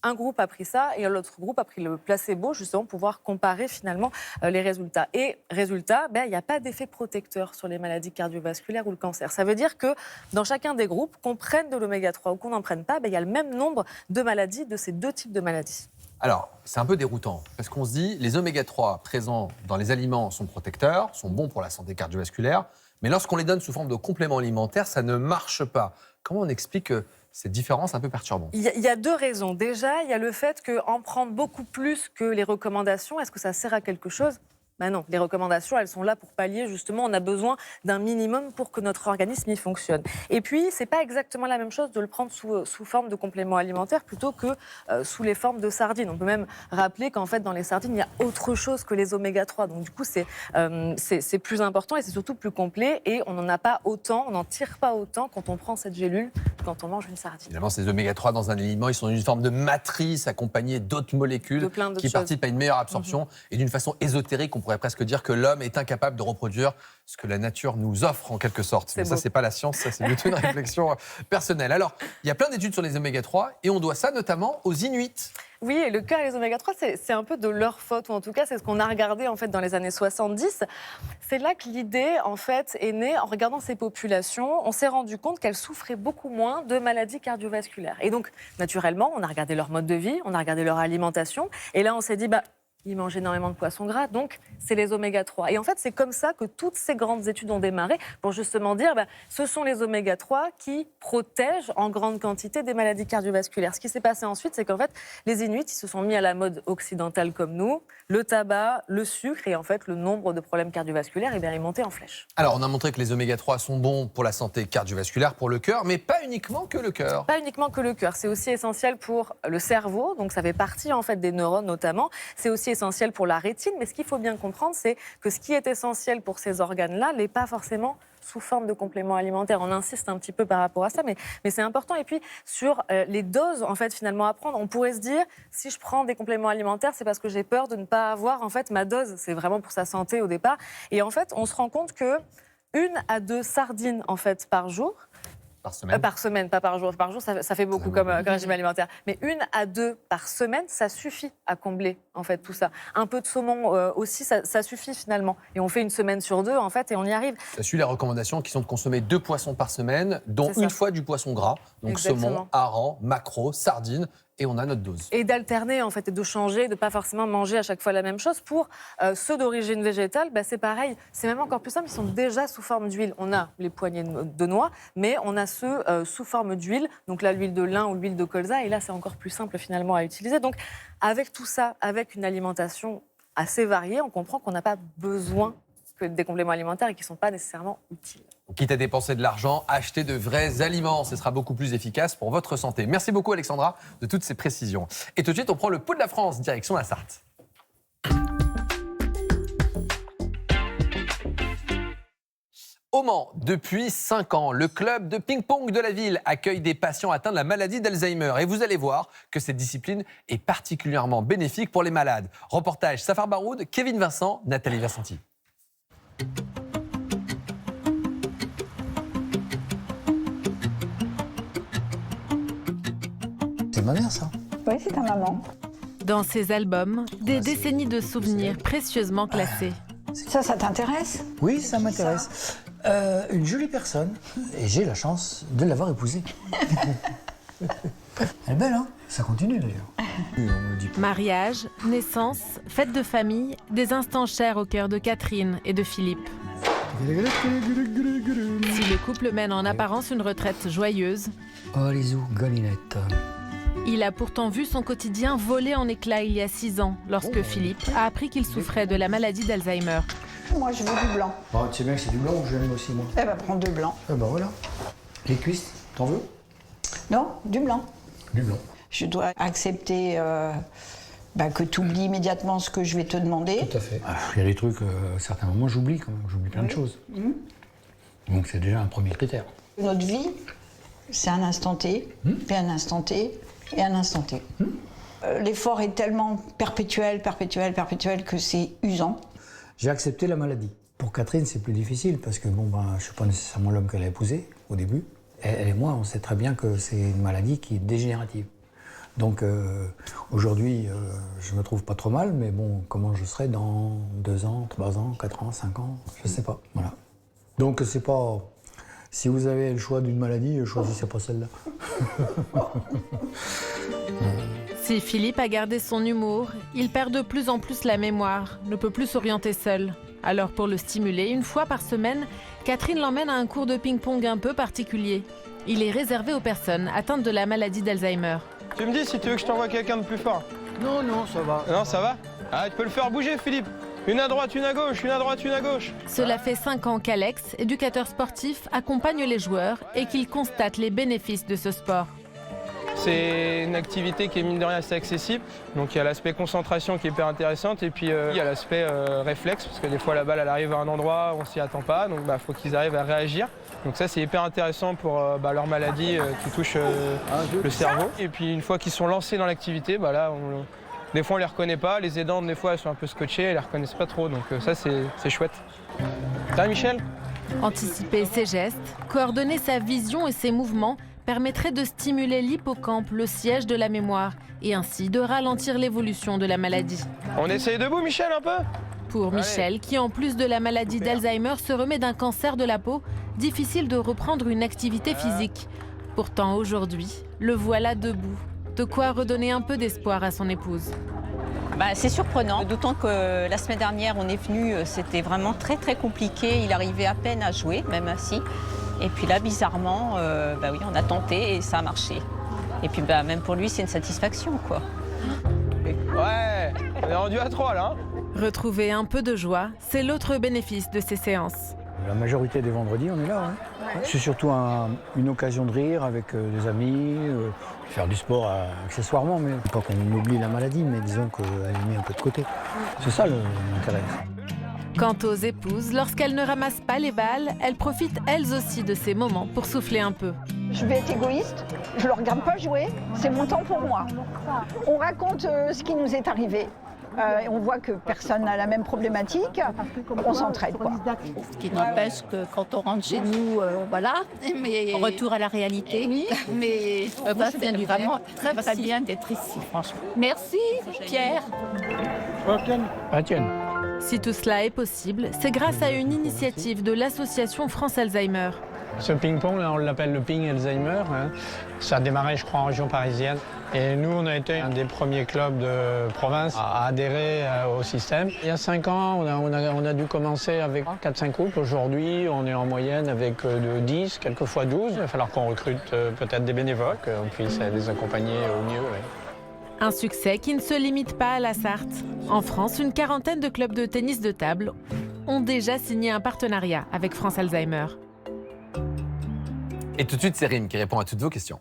un groupe a pris ça et l'autre groupe a pris le placebo, justement, pour pouvoir comparer, finalement, les résultats. Et résultat, il n'y a pas d'effet protecteur sur les maladies cardiovasculaires ou le cancer. Ça veut dire que dans chacun des groupes, qu'on prenne de l'oméga 3 ou qu'on n'en prenne pas, il y a le même nombre de maladies, de ces 2 types de maladies. Alors, c'est un peu déroutant, parce qu'on se dit, les oméga 3 présents dans les aliments sont protecteurs, sont bons pour la santé cardiovasculaire, mais lorsqu'on les donne sous forme de compléments alimentaires, ça ne marche pas. Comment on explique cette différence un peu perturbante? Il y a deux raisons. Déjà, il y a le fait qu'en prendre beaucoup plus que les recommandations, est-ce que ça sert à quelque chose? Ben non, les recommandations, elles sont là pour pallier, justement, on a besoin d'un minimum pour que notre organisme y fonctionne. Et puis, c'est pas exactement la même chose de le prendre sous forme de complément alimentaire plutôt que sous les formes de sardines. On peut même rappeler qu'en fait, dans les sardines, il y a autre chose que les oméga 3. Donc, du coup, c'est plus important et c'est surtout plus complet. Et on n'en a pas autant, on n'en tire pas autant quand on prend cette gélule que quand on mange une sardine. Évidemment, ces oméga 3 dans un aliment, ils sont dans une forme de matrice accompagnée d'autres molécules qui participent à une meilleure absorption. Et d'une façon ésotérique, on pourrait presque dire que l'homme est incapable de reproduire ce que la nature nous offre en quelque sorte. Mais ça, c'est pas la science, ça c'est plutôt une réflexion personnelle. Alors, il y a plein d'études sur les oméga 3 et on doit ça notamment aux Inuits. Oui, et le cœur et les oméga 3, c'est un peu de leur faute, ou en tout cas, c'est ce qu'on a regardé en fait dans les années 70. C'est là que l'idée en fait est née. En regardant ces populations, on s'est rendu compte qu'elles souffraient beaucoup moins de maladies cardiovasculaires. Et donc, naturellement, on a regardé leur mode de vie, on a regardé leur alimentation, et là, on s'est dit, ils mangent énormément de poissons gras, donc c'est les oméga 3. Et en fait, c'est comme ça que toutes ces grandes études ont démarré pour justement dire ce sont les oméga 3 qui protègent en grande quantité des maladies cardiovasculaires. Ce qui s'est passé ensuite, c'est qu'en fait, les Inuits, ils se sont mis à la mode occidentale comme nous, le tabac, le sucre, et en fait, le nombre de problèmes cardiovasculaires est monté en flèche. Alors, on a montré que les oméga 3 sont bons pour la santé cardiovasculaire, pour le cœur, mais pas uniquement que le cœur. Pas uniquement que le cœur, c'est aussi essentiel pour le cerveau, donc ça fait partie en fait des neurones notamment. C'est aussi essentiel pour la rétine, mais ce qu'il faut bien comprendre, c'est que ce qui est essentiel pour ces organes-là n'est pas forcément sous forme de compléments alimentaires. On insiste un petit peu par rapport à ça, mais c'est important. Et puis, sur les doses, en fait, finalement, à prendre, on pourrait se dire, si je prends des compléments alimentaires, c'est parce que j'ai peur de ne pas avoir, en fait, ma dose. C'est vraiment pour sa santé au départ. Et en fait, on se rend compte que 1 à 2 sardines, en fait, par jour, par semaine, pas par jour. Par jour, ça fait beaucoup comme régime alimentaire. Mais 1 à 2 par semaine, ça suffit à combler en fait tout ça. Un peu de saumon aussi, ça suffit finalement. Et on fait 1 semaine sur 2 en fait, et on y arrive. Ça suit les recommandations qui sont de consommer 2 poissons par semaine, dont une fois du poisson gras, donc Exactement. saumon, hareng, maquereau, sardines. Et on a notre dose. Et d'alterner, en fait, et de changer, de ne pas forcément manger à chaque fois la même chose. Pour ceux d'origine végétale, c'est pareil. C'est même encore plus simple, ils sont déjà sous forme d'huile. On a les poignées de noix, mais on a ceux sous forme d'huile. Donc là, l'huile de lin ou l'huile de colza. Et là, c'est encore plus simple finalement à utiliser. Donc avec tout ça, avec une alimentation assez variée, on comprend qu'on n'a pas besoin que des compléments alimentaires et qui ne sont pas nécessairement utiles. Quitte à dépenser de l'argent, achetez de vrais aliments. Ce sera beaucoup plus efficace pour votre santé. Merci beaucoup Alexandra de toutes ces précisions. Et tout de suite, on prend le pouls de la France, direction la Sarthe. Au Mans, depuis 5 ans, le club de ping-pong de la ville accueille des patients atteints de la maladie d'Alzheimer. Et vous allez voir que cette discipline est particulièrement bénéfique pour les malades. Reportage Safar Baroud, Kevin Vincent, Nathalie Versanti. C'est ma mère, ça. Oui, c'est ta maman. Dans ces albums, des décennies de souvenirs précieusement classés. Ça t'intéresse? Oui, ça m'intéresse. Une jolie personne, et j'ai la chance de l'avoir épousée. Elle est belle, hein? Ça continue, d'ailleurs. Mariage, naissance, fête de famille, des instants chers au cœur de Catherine et de Philippe. Si le couple mène en apparence une retraite joyeuse, oh, les galinettes. Il a pourtant vu son quotidien voler en éclats il y a 6 ans, lorsque Philippe a appris qu'il souffrait de la maladie d'Alzheimer. Moi, je veux du blanc. Bon, tu sais bien que c'est du blanc que j'aime aussi, moi. Eh ben, prends 2 blancs. Eh ben voilà. Les cuisses, t'en veux? Non, du blanc. Du blanc. Je dois accepter que tu oublies immédiatement ce que je vais te demander. Tout à fait. Il y a des trucs, à certains moments, j'oublie quand même. J'oublie plein de choses. Donc c'est déjà un premier critère. Notre vie, c'est un instant T, et un instant T, et un instant T. L'effort est tellement perpétuel que c'est usant. J'ai accepté la maladie. Pour Catherine, c'est plus difficile parce que je ne suis pas nécessairement l'homme qu'elle a épousé au début. Elle et moi, on sait très bien que c'est une maladie qui est dégénérative. Donc aujourd'hui, je me trouve pas trop mal, mais bon, comment je serai dans 2 ans, 3 ans, 4 ans, 5 ans, je sais pas. Voilà. Donc c'est pas... Si vous avez le choix d'une maladie, choisissez pas celle-là. Si Philippe a gardé son humour, il perd de plus en plus la mémoire, ne peut plus s'orienter seul. Alors pour le stimuler, une fois par semaine, Catherine l'emmène à un cours de ping-pong un peu particulier. Il est réservé aux personnes atteintes de la maladie d'Alzheimer. Tu me dis si tu veux que je t'envoie quelqu'un de plus fort. Non, non, ça va. Non, ça va? Ah, tu peux le faire bouger, Philippe. Une à droite, une à gauche, une à droite, une à gauche. Cela fait 5 ans qu'Alex, éducateur sportif, accompagne les joueurs et qu'il constate les bénéfices de ce sport. C'est une activité qui est mine de rien assez accessible. Donc il y a l'aspect concentration qui est hyper intéressante et puis il y a l'aspect réflexe parce que des fois la balle elle arrive à un endroit où on s'y attend pas. Donc faut qu'ils arrivent à réagir. Donc ça c'est hyper intéressant pour leur maladie qui touche le cerveau. Et puis une fois qu'ils sont lancés dans l'activité, des fois on les reconnaît pas. Les aidantes des fois elles sont un peu scotchées, elles les reconnaissent pas trop. Donc ça c'est chouette. Ça va Michel? Anticiper ses gestes, coordonner sa vision et ses mouvements permettrait de stimuler l'hippocampe, le siège de la mémoire, et ainsi de ralentir l'évolution de la maladie. On essaye debout Michel un peu? Pour Michel, qui en plus de la maladie d'Alzheimer se remet d'un cancer de la peau, difficile de reprendre une activité physique. Pourtant aujourd'hui, le voilà debout, de quoi redonner un peu d'espoir à son épouse. C'est surprenant, d'autant que la semaine dernière on est venu, c'était vraiment très très compliqué, il arrivait à peine à jouer, même assis. Et puis là, bizarrement, on a tenté et ça a marché. Et puis même pour lui, c'est une satisfaction, quoi. Ouais, on est rendu à 3 là. Retrouver un peu de joie, c'est l'autre bénéfice de ces séances. La majorité des vendredis, on est là. C'est surtout une occasion de rire avec des amis, faire du sport accessoirement, mais pas qu'on oublie la maladie, mais disons qu'elle est mise un peu de côté. C'est ça l'intérêt. Quant aux épouses, lorsqu'elles ne ramassent pas les balles, elles profitent elles aussi de ces moments pour souffler un peu. Je vais être égoïste, je ne le regarde pas jouer, c'est mon temps pour moi. On raconte ce qui nous est arrivé. On voit que personne n'a la même problématique, on s'entraide, quoi. Ce qui n'empêche que quand on rentre chez nous, mais retour à la réalité. Oui, mais c'est vraiment très bien d'être ici, franchement. Merci, Pierre. Tiens. Si tout cela est possible, c'est grâce à une initiative de l'association France Alzheimer. Ce ping-pong, là, on l'appelle le ping Alzheimer. Ça a démarré, je crois, en région parisienne. Et nous, on a été un des premiers clubs de province à adhérer au système. Il y a 5 ans, on a dû commencer avec 4-5 couples. Aujourd'hui, on est en moyenne avec 10, quelquefois 12. Il va falloir qu'on recrute peut-être des bénévoles, qu'on puisse les accompagner au mieux. Ouais. Un succès qui ne se limite pas à la Sarthe. En France, une quarantaine de clubs de tennis de table ont déjà signé un partenariat avec France Alzheimer. Et tout de suite, c'est Rim qui répond à toutes vos questions.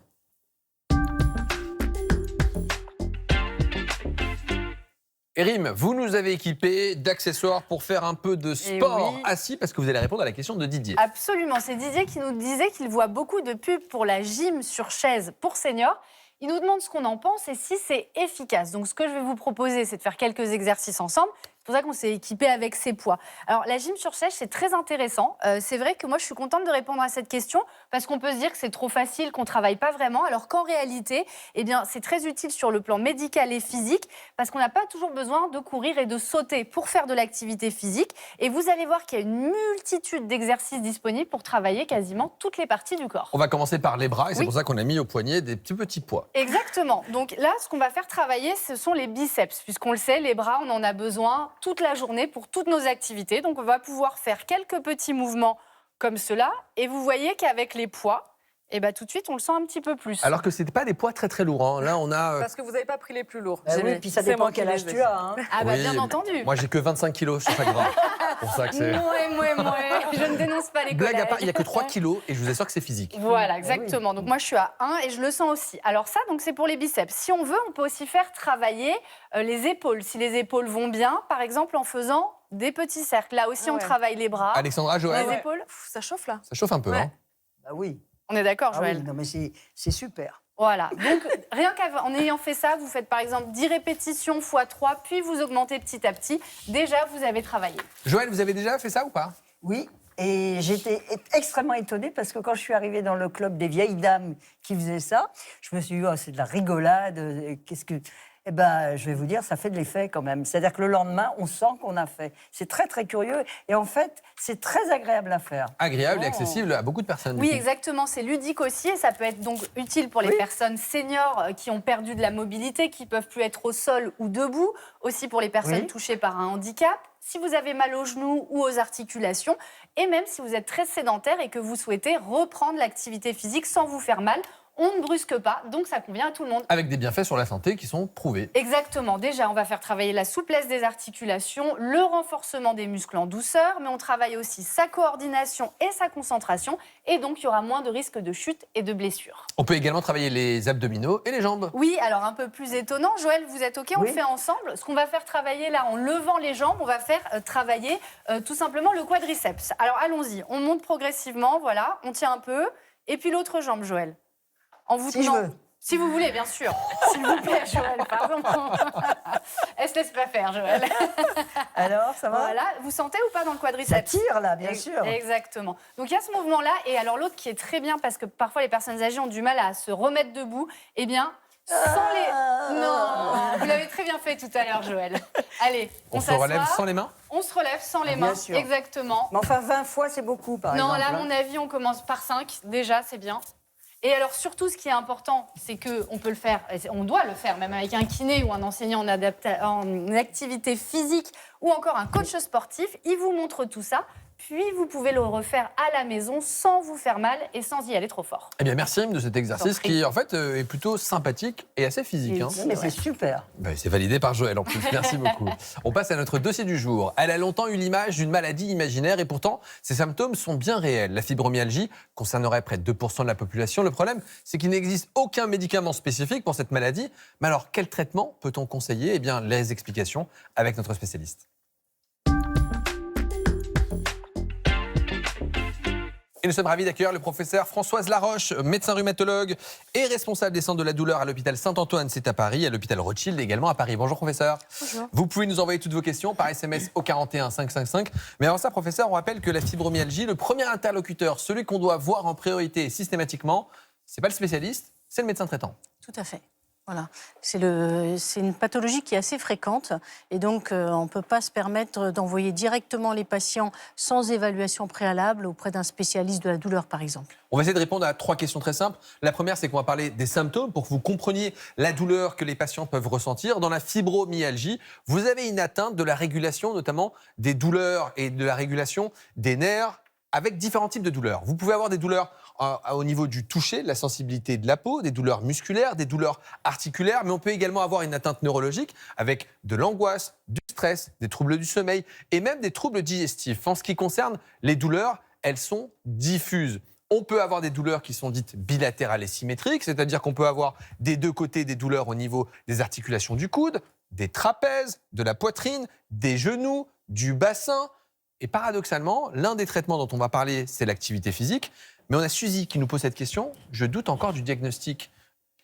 Et Rim, vous nous avez équipés d'accessoires pour faire un peu de sport assis, parce que vous allez répondre à la question de Didier. Absolument, c'est Didier qui nous disait qu'il voit beaucoup de pubs pour la gym sur chaise pour seniors. Il nous demande ce qu'on en pense et si c'est efficace. Donc ce que je vais vous proposer, c'est de faire quelques exercices ensemble. C'est pour ça qu'on s'est équipé avec ces poids. Alors la gym sur chaise, c'est très intéressant. C'est vrai que moi, je suis contente de répondre à cette question parce qu'on peut se dire que c'est trop facile, qu'on ne travaille pas vraiment, alors qu'en réalité, c'est très utile sur le plan médical et physique parce qu'on n'a pas toujours besoin de courir et de sauter pour faire de l'activité physique. Et vous allez voir qu'il y a une multitude d'exercices disponibles pour travailler quasiment toutes les parties du corps. On va commencer par les bras et c'est pour ça qu'on a mis au poignet des petits poids. Exactement. Donc là, ce qu'on va faire travailler, ce sont les biceps. Puisqu'on le sait, les bras, on en a besoin toute la journée pour toutes nos activités. Donc on va pouvoir faire quelques petits mouvements comme cela. Et vous voyez qu'avec les poids, tout de suite, on le sent un petit peu plus. Alors que ce n'était pas des poids très très lourds. Hein. Là, on a... Parce que vous n'avez pas pris les plus lourds. Oui, puis ça dépend quel âge tu as. Hein. Bien entendu. Moi, j'ai que 25 kilos sur chaque bras. C'est pour ça que c'est... Moi. Je ne dénonce pas les collègues. Blague à part, il n'y a que 3 kilos et je vous assure que c'est physique. Voilà, exactement. Donc moi, je suis à 1 et je le sens aussi. Alors ça, donc c'est pour les biceps. Si on veut, on peut aussi faire travailler les épaules. Si les épaules vont bien, par exemple, en faisant des petits cercles. Là aussi, on travaille les bras. Alexandra, Joël. Les épaules. Ça chauffe là. Ça chauffe un peu, hein. Bah oui. On est d'accord, Joël? Oui, non, mais c'est super. Voilà. Donc, rien qu'en ayant fait ça, vous faites par exemple 10 répétitions x 3, puis vous augmentez petit à petit. Déjà, vous avez travaillé. Joël, vous avez déjà fait ça ou pas? Oui. Et j'étais extrêmement étonnée parce que quand je suis arrivée dans le club des vieilles dames qui faisaient ça, je me suis dit, oh, c'est de la rigolade. eh ben, je vais vous dire, ça fait de l'effet quand même. C'est-à-dire que le lendemain, on sent qu'on a fait. C'est très, très curieux. Et en fait, c'est très agréable à faire. Agréable et accessible à beaucoup de personnes. Oui, exactement. C'est ludique aussi et ça peut être donc utile pour les personnes seniors qui ont perdu de la mobilité, qui peuvent plus être au sol ou debout. Aussi pour les personnes touchées par un handicap. Si vous avez mal aux genoux ou aux articulations. Et même si vous êtes très sédentaire et que vous souhaitez reprendre l'activité physique sans vous faire mal. On ne brusque pas, donc ça convient à tout le monde. Avec des bienfaits sur la santé qui sont prouvés. Exactement. Déjà, on va faire travailler la souplesse des articulations, le renforcement des muscles en douceur, mais on travaille aussi sa coordination et sa concentration. Et donc, il y aura moins de risques de chute et de blessures. On peut également travailler les abdominaux et les jambes. Oui, alors un peu plus étonnant. Joël, vous êtes OK? On le fait ensemble. Ce qu'on va faire travailler là, en levant les jambes, on va faire travailler tout simplement le quadriceps. Alors, allons-y. On monte progressivement, voilà. On tient un peu. Et puis l'autre jambe, Joël. En vous tenant... Si vous voulez, bien sûr. S'il vous plaît, Joël, pardon. Elle se laisse pas faire, Joël. Alors, ça va? Voilà. Vous sentez ou pas dans le quadriceps? Ça tire, là, bien sûr. Exactement. Donc, il y a ce mouvement-là. Et alors, l'autre qui est très bien, parce que parfois, les personnes âgées ont du mal à se remettre debout. Eh bien, sans les... Non, vous l'avez très bien fait tout à l'heure, Joël. Allez, on se relève sans les mains? On se relève sans les mains, sûr. Exactement. Mais enfin, 20 fois, c'est beaucoup, par exemple. Non, là, à mon avis, on commence par 5. Déjà, c'est bien. Et alors surtout, ce qui est important, c'est qu'on peut le faire, on doit le faire, même avec un kiné ou un enseignant en activité physique ou encore un coach sportif. Il vous montre tout ça, puis vous pouvez le refaire à la maison sans vous faire mal et sans y aller trop fort. Eh bien, merci de cet exercice qui, en fait, est plutôt sympathique et assez physique. Mais c'est super. Ben, c'est validé par Joël en plus. Merci beaucoup. On passe à notre dossier du jour. Elle a longtemps eu l'image d'une maladie imaginaire et pourtant, ses symptômes sont bien réels. La fibromyalgie concernerait près de 2% de la population. Le problème, c'est qu'il n'existe aucun médicament spécifique pour cette maladie. Mais alors, quel traitement peut-on conseiller? Eh bien, les explications avec notre spécialiste. Et nous sommes ravis d'accueillir le professeur Françoise Laroche, médecin rhumatologue et responsable des centres de la douleur à l'hôpital Saint-Antoine, c'est à Paris, à l'hôpital Rothschild également à Paris. Bonjour professeur. Bonjour. Vous pouvez nous envoyer toutes vos questions par SMS au 41 555. Mais avant ça, professeur, on rappelle que la fibromyalgie, le premier interlocuteur, celui qu'on doit voir en priorité systématiquement, c'est pas le spécialiste, c'est le médecin traitant. Tout à fait. Voilà. C'est une pathologie qui est assez fréquente et donc on ne peut pas se permettre d'envoyer directement les patients sans évaluation préalable auprès d'un spécialiste de la douleur, par exemple. On va essayer de répondre à 3 questions très simples. La première, c'est qu'on va parler des symptômes pour que vous compreniez la douleur que les patients peuvent ressentir. Dans la fibromyalgie, vous avez une atteinte de la régulation, notamment des douleurs et de la régulation des nerfs avec différents types de douleurs. Vous pouvez avoir des douleurs au niveau du toucher, de la sensibilité de la peau, des douleurs musculaires, des douleurs articulaires, mais on peut également avoir une atteinte neurologique avec de l'angoisse, du stress, des troubles du sommeil et même des troubles digestifs. En ce qui concerne les douleurs, elles sont diffuses. On peut avoir des douleurs qui sont dites bilatérales et symétriques, c'est-à-dire qu'on peut avoir des deux côtés des douleurs au niveau des articulations du coude, des trapèzes, de la poitrine, des genoux, du bassin. Et paradoxalement, l'un des traitements dont on va parler, c'est l'activité physique. Mais on a Suzy qui nous pose cette question. Je doute encore du diagnostic.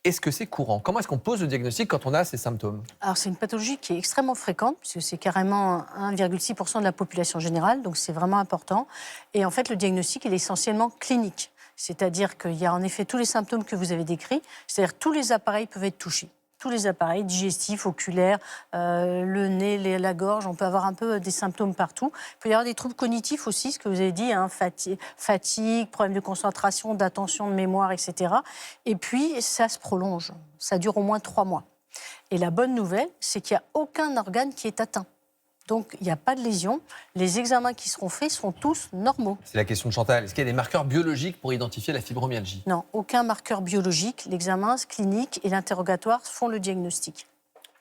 Est-ce que c'est courant? Comment est-ce qu'on pose le diagnostic quand on a ces symptômes? Alors c'est une pathologie qui est extrêmement fréquente, puisque c'est carrément 1,6% de la population générale, donc c'est vraiment important. Et en fait, le diagnostic, il est essentiellement clinique. C'est-à-dire qu'il y a en effet tous les symptômes que vous avez décrits, c'est-à-dire tous les appareils peuvent être touchés. Tous les appareils, digestifs, oculaires, le nez, la gorge, on peut avoir un peu des symptômes partout. Il peut y avoir des troubles cognitifs aussi, ce que vous avez dit, hein, fatigue, problème de concentration, d'attention, de mémoire, etc. Et puis, ça se prolonge. Ça dure au moins 3 mois. Et la bonne nouvelle, c'est qu'il n'y a aucun organe qui est atteint. Donc, il n'y a pas de lésion. Les examens qui seront faits seront tous normaux. C'est la question de Chantal. Est-ce qu'il y a des marqueurs biologiques pour identifier la fibromyalgie? Non, aucun marqueur biologique. L'examen clinique et l'interrogatoire font le diagnostic.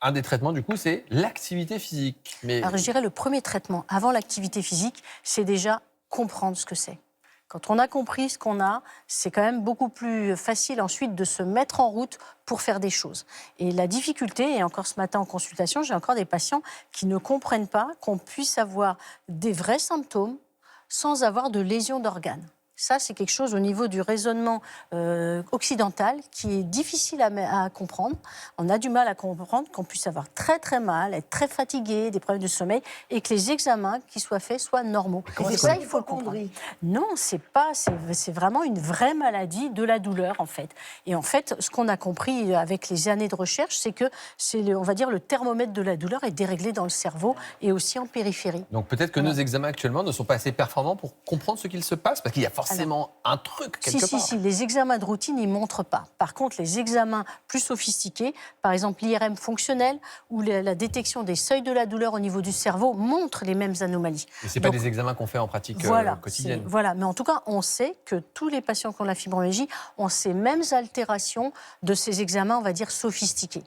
Un des traitements, du coup, c'est l'activité physique. Mais... Alors, je dirais le premier traitement, avant l'activité physique, c'est déjà comprendre ce que c'est. Quand on a compris ce qu'on a, c'est quand même beaucoup plus facile ensuite de se mettre en route pour faire des choses. Et la difficulté, et encore ce matin en consultation, j'ai encore des patients qui ne comprennent pas qu'on puisse avoir des vrais symptômes sans avoir de lésions d'organes. Ça, c'est quelque chose au niveau du raisonnement occidental qui est difficile à comprendre. On a du mal à comprendre qu'on puisse avoir très très mal, être très fatigué, des problèmes de sommeil, et que les examens qui soient faits soient normaux. Et ça, il faut le comprendre. Non, c'est pas. C'est vraiment une vraie maladie de la douleur, en fait. Et en fait, ce qu'on a compris avec les années de recherche, c'est que on va dire, le thermomètre de la douleur est déréglé dans le cerveau et aussi en périphérie. Donc peut-être que nos examens actuellement ne sont pas assez performants pour comprendre ce qu'il se passe, parce qu'il y a forcément un truc quelque part. Si, les examens de routine, ils ne montrent pas. Par contre, les examens plus sophistiqués, par exemple l'IRM fonctionnel ou la détection des seuils de la douleur au niveau du cerveau, montrent les mêmes anomalies. Et ce n'est pas des examens qu'on fait en pratique quotidienne. Voilà, mais en tout cas, on sait que tous les patients qui ont la fibromyalgie ont ces mêmes altérations de ces examens, on va dire, sophistiqués.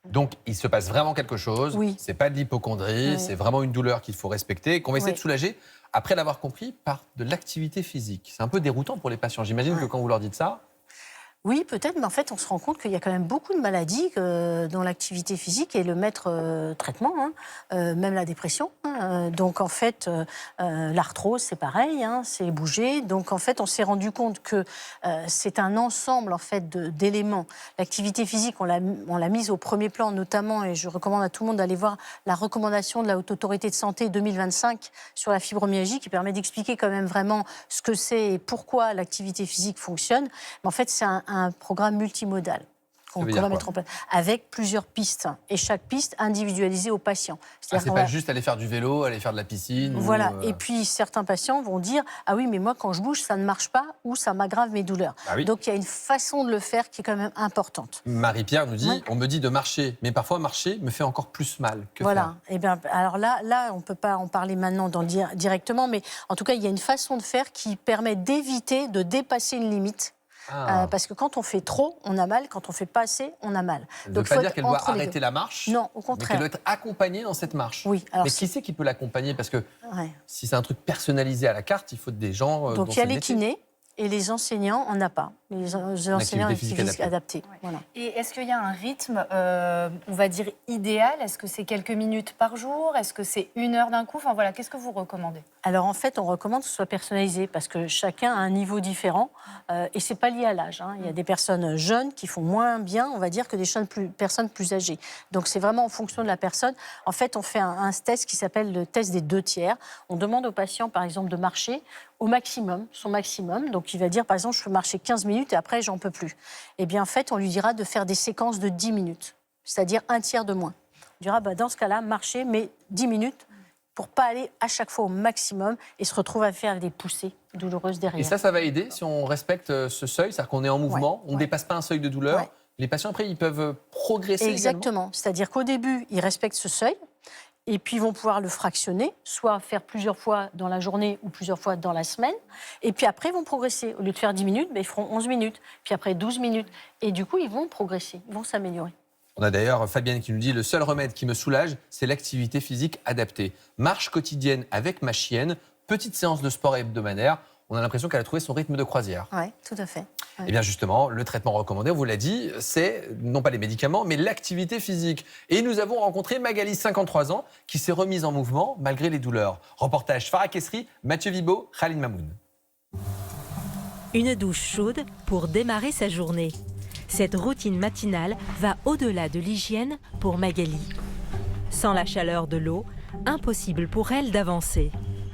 Donc, il se passe vraiment quelque chose. Oui. C'est pas de l'hypocondrie, c'est vraiment une douleur qu'il faut respecter et qu'on va essayer de soulager après l'avoir compris par de l'activité physique. C'est un peu déroutant pour les patients. J'imagine que quand vous leur dites ça... Oui, peut-être, mais en fait, on se rend compte qu'il y a quand même beaucoup de maladies dont l'activité physique est le maître traitement, même la dépression. Donc, en fait, l'arthrose, c'est pareil, c'est bouger. Donc, en fait, on s'est rendu compte que c'est un ensemble, en fait, d'éléments. L'activité physique, on l'a mise au premier plan, notamment, et je recommande à tout le monde d'aller voir la recommandation de la Haute Autorité de Santé 2025 sur la fibromyalgie, qui permet d'expliquer quand même vraiment ce que c'est et pourquoi l'activité physique fonctionne. Mais en fait, c'est un programme multimodal qu'on va mettre en place avec plusieurs pistes et chaque piste individualisée au patient. C'est pas juste aller faire du vélo, aller faire de la piscine. Voilà. Et puis certains patients vont dire ah oui mais moi quand je bouge ça ne marche pas ou ça m'aggrave mes douleurs. Donc il y a une façon de le faire qui est quand même importante. Marie-Pierre nous dit on me dit de marcher mais parfois marcher me fait encore plus mal. Que faire ? Et bien alors là on peut pas en parler maintenant directement mais en tout cas il y a une façon de faire qui permet d'éviter de dépasser une limite. Parce que quand on fait trop, on a mal. Quand on fait pas assez, on a mal. Ça ne veut pas dire qu'elle doit arrêter la marche. Non, au contraire. Mais qu'elle doit être accompagnée dans cette marche. Oui. Alors mais qui c'est qui peut l'accompagner ? Parce que si c'est un truc personnalisé à la carte, il faut des gens... Donc il y a les kinés et les enseignants, on n'a pas. Les enseignants activités adaptées. Voilà. Et est-ce qu'il y a un rythme, on va dire, idéal ? Est-ce que c'est quelques minutes par jour ? Est-ce que c'est 1 heure d'un coup ? Enfin voilà, qu'est-ce que vous recommandez ? Alors en fait, on recommande que ce soit personnalisé parce que chacun a un niveau différent et c'est pas lié à l'âge. Il y a des personnes jeunes qui font moins bien, on va dire, que des personnes plus âgées. Donc c'est vraiment en fonction de la personne. En fait, on fait un test qui s'appelle le test des 2 tiers. On demande au patient, par exemple, de marcher au maximum, son maximum. Donc il va dire, par exemple, je peux marcher 15 minutes et après, j'en peux plus. Et bien en fait, on lui dira de faire des séquences de 10 minutes, c'est-à-dire 1/3 de moins. On dira, dans ce cas-là, marcher, mais 10 minutes, pour ne pas aller à chaque fois au maximum et se retrouver à faire des poussées douloureuses derrière. Et ça va aider si on respecte ce seuil, c'est-à-dire qu'on est en mouvement, on ne dépasse pas un seuil de douleur. Les patients, après, ils peuvent progresser. Exactement. C'est-à-dire qu'au début, ils respectent ce seuil et puis ils vont pouvoir le fractionner, soit faire plusieurs fois dans la journée ou plusieurs fois dans la semaine. Et puis après, ils vont progresser. Au lieu de faire 10 minutes, ils feront 11 minutes, puis après 12 minutes. Et du coup, ils vont progresser, ils vont s'améliorer. On a d'ailleurs Fabienne qui nous dit « Le seul remède qui me soulage, c'est l'activité physique adaptée. Marche quotidienne avec ma chienne, petite séance de sport hebdomadaire. » On a l'impression qu'elle a trouvé son rythme de croisière. Oui, tout à fait. Ouais. Et bien justement, le traitement recommandé, on vous l'a dit, c'est non pas les médicaments, mais l'activité physique. Et nous avons rencontré Magali, 53 ans, qui s'est remise en mouvement malgré les douleurs. Reportage Farah Kessri, Mathieu Vibo, Khalid Mamoun. Une douche chaude pour démarrer sa journée. Cette routine matinale va au-delà de l'hygiène pour Magali. Sans la chaleur de l'eau, impossible pour elle d'avancer.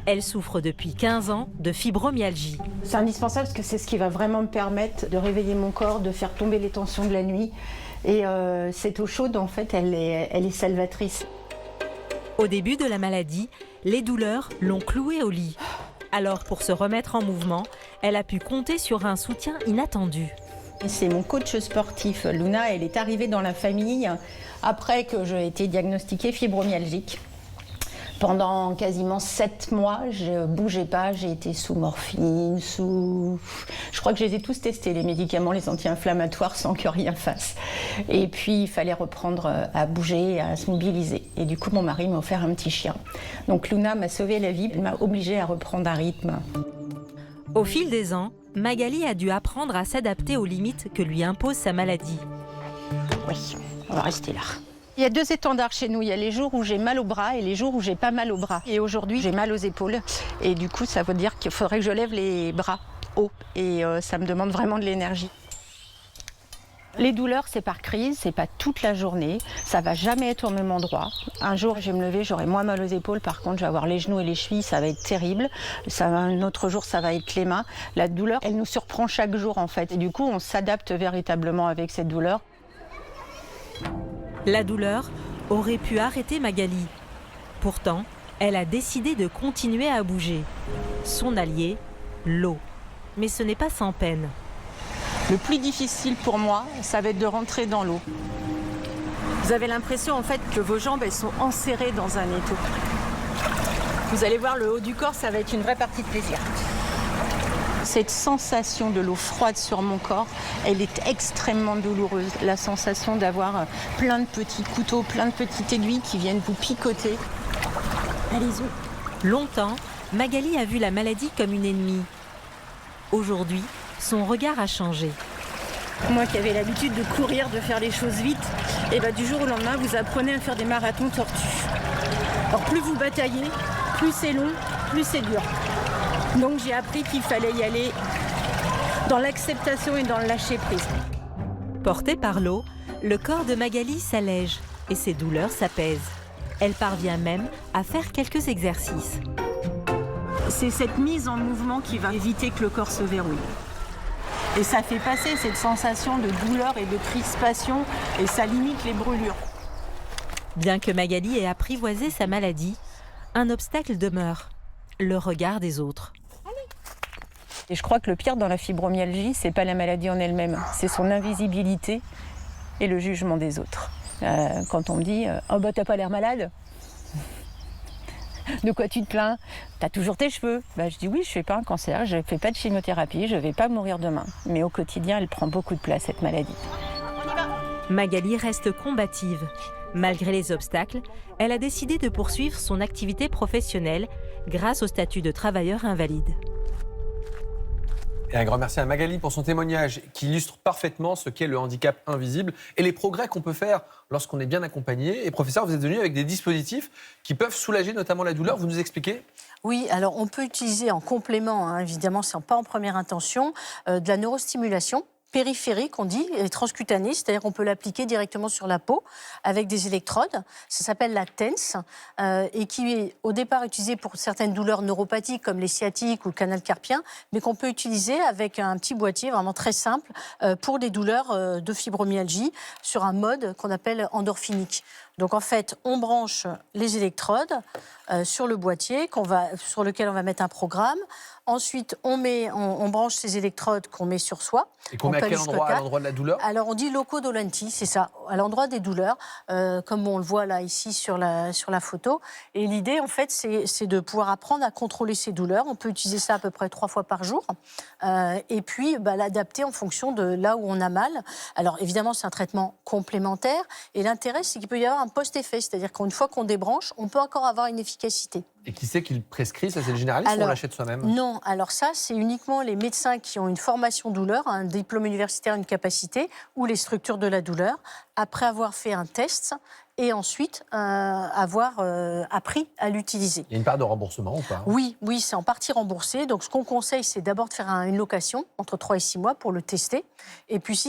Elle souffre depuis 15 ans de fibromyalgie. C'est indispensable parce que c'est ce qui va vraiment me permettre de réveiller mon corps, de faire tomber les tensions de la nuit. Et cette eau chaude, en fait, elle est salvatrice. Au début de la maladie, les douleurs l'ont clouée au lit. Alors, pour se remettre en mouvement, elle a pu compter sur un soutien inattendu. C'est mon coach sportif, Luna. Elle est arrivée dans la famille après que j'ai été diagnostiquée fibromyalgique. Pendant quasiment 7 mois, je ne bougeais pas, j'ai été sous morphine, Je crois que je les ai tous testés, les médicaments, les anti-inflammatoires, sans que rien fasse. Et puis, il fallait reprendre à bouger, à se mobiliser. Et du coup, mon mari m'a offert un petit chien. Donc Luna m'a sauvé la vie, elle m'a obligée à reprendre un rythme. Au fil des ans, Magali a dû apprendre à s'adapter aux limites que lui impose sa maladie. Oui, on va rester là. Il y a 2 étendards chez nous. Il y a les jours où j'ai mal au bras et les jours où j'ai pas mal au bras. Et aujourd'hui, j'ai mal aux épaules. Et du coup, ça veut dire qu'il faudrait que je lève les bras haut et ça me demande vraiment de l'énergie. Les douleurs, c'est par crise, c'est pas toute la journée, ça va jamais être au même endroit. Un jour, je vais me lever, j'aurai moins mal aux épaules, par contre, je vais avoir les genoux et les chevilles, ça va être terrible. Un autre jour, ça va être les mains. La douleur, elle nous surprend chaque jour, en fait. Et du coup, on s'adapte véritablement avec cette douleur. La douleur aurait pu arrêter Magali. Pourtant, elle a décidé de continuer à bouger. Son allié, l'eau. Mais ce n'est pas sans peine. Le plus difficile pour moi, ça va être de rentrer dans l'eau. Vous avez l'impression en fait que vos jambes elles sont enserrées dans un étau. Vous allez voir le haut du corps, ça va être une vraie partie de plaisir. Cette sensation de l'eau froide sur mon corps, elle est extrêmement douloureuse. La sensation d'avoir plein de petits couteaux, plein de petites aiguilles qui viennent vous picoter. Allez-y. Longtemps, Magali a vu la maladie comme une ennemie. Aujourd'hui, son regard a changé. Moi qui avais l'habitude de courir, de faire les choses vite, et du jour au lendemain, vous apprenez à faire des marathons tortues. Alors plus vous bataillez, plus c'est long, plus c'est dur. Donc j'ai appris qu'il fallait y aller dans l'acceptation et dans le lâcher-prise. Portée par l'eau, le corps de Magali s'allège et ses douleurs s'apaisent. Elle parvient même à faire quelques exercices. C'est cette mise en mouvement qui va éviter que le corps se verrouille. Et ça fait passer cette sensation de douleur et de crispation et ça limite les brûlures. Bien que Magali ait apprivoisé sa maladie, un obstacle demeure, le regard des autres. Et je crois que le pire dans la fibromyalgie, c'est pas la maladie en elle-même, c'est son invisibilité et le jugement des autres. Quand on me dit « Oh bah t'as pas l'air malade ?» De quoi tu te plains? T'as toujours tes cheveux. Je dis oui, je fais pas un cancer, je fais pas de chimiothérapie, je vais pas mourir demain. Mais au quotidien, elle prend beaucoup de place, cette maladie. Magali reste combative. Malgré les obstacles, elle a décidé de poursuivre son activité professionnelle grâce au statut de travailleur invalide. Et un grand merci à Magali pour son témoignage qui illustre parfaitement ce qu'est le handicap invisible et les progrès qu'on peut faire lorsqu'on est bien accompagné. Et professeur, vous êtes venu avec des dispositifs qui peuvent soulager notamment la douleur. Vous nous expliquez ? Oui, alors on peut utiliser en complément, évidemment, c'est pas en première intention, de la neurostimulation périphérique, on dit, et transcutanée, c'est-à-dire qu'on peut l'appliquer directement sur la peau avec des électrodes. Ça s'appelle la TENS et qui est au départ utilisée pour certaines douleurs neuropathiques comme les sciatiques ou le canal carpien, mais qu'on peut utiliser avec un petit boîtier vraiment très simple pour des douleurs de fibromyalgie sur un mode qu'on appelle endorphinique. Donc en fait, on branche les électrodes sur le boîtier sur lequel on va mettre un programme. Ensuite, on branche ces électrodes qu'on met sur soi. Et qu'on met à quel endroit? À l'endroit de la douleur? Alors on dit loco dolenti, c'est ça, à l'endroit des douleurs, comme on le voit là ici sur la photo. Et l'idée en fait, c'est de pouvoir apprendre à contrôler ces douleurs. On peut utiliser ça à peu près 3 fois par jour. Et puis l'adapter en fonction de là où on a mal. Alors évidemment, c'est un traitement complémentaire. Et l'intérêt, c'est qu'il peut y avoir un post-effet, c'est-à-dire qu'une fois qu'on débranche, on peut encore avoir une efficacité. Et qui c'est qui le prescrit? Ça, c'est le généraliste ou on l'achète soi-même? Non, alors ça, c'est uniquement les médecins qui ont une formation douleur, un diplôme universitaire, une capacité, ou les structures de la douleur, après avoir fait un test et ensuite avoir appris à l'utiliser. Il y a une part de remboursement ou pas? Oui, c'est en partie remboursé. Donc ce qu'on conseille, c'est d'abord de faire une location entre 3 et 6 mois pour le tester. Et puis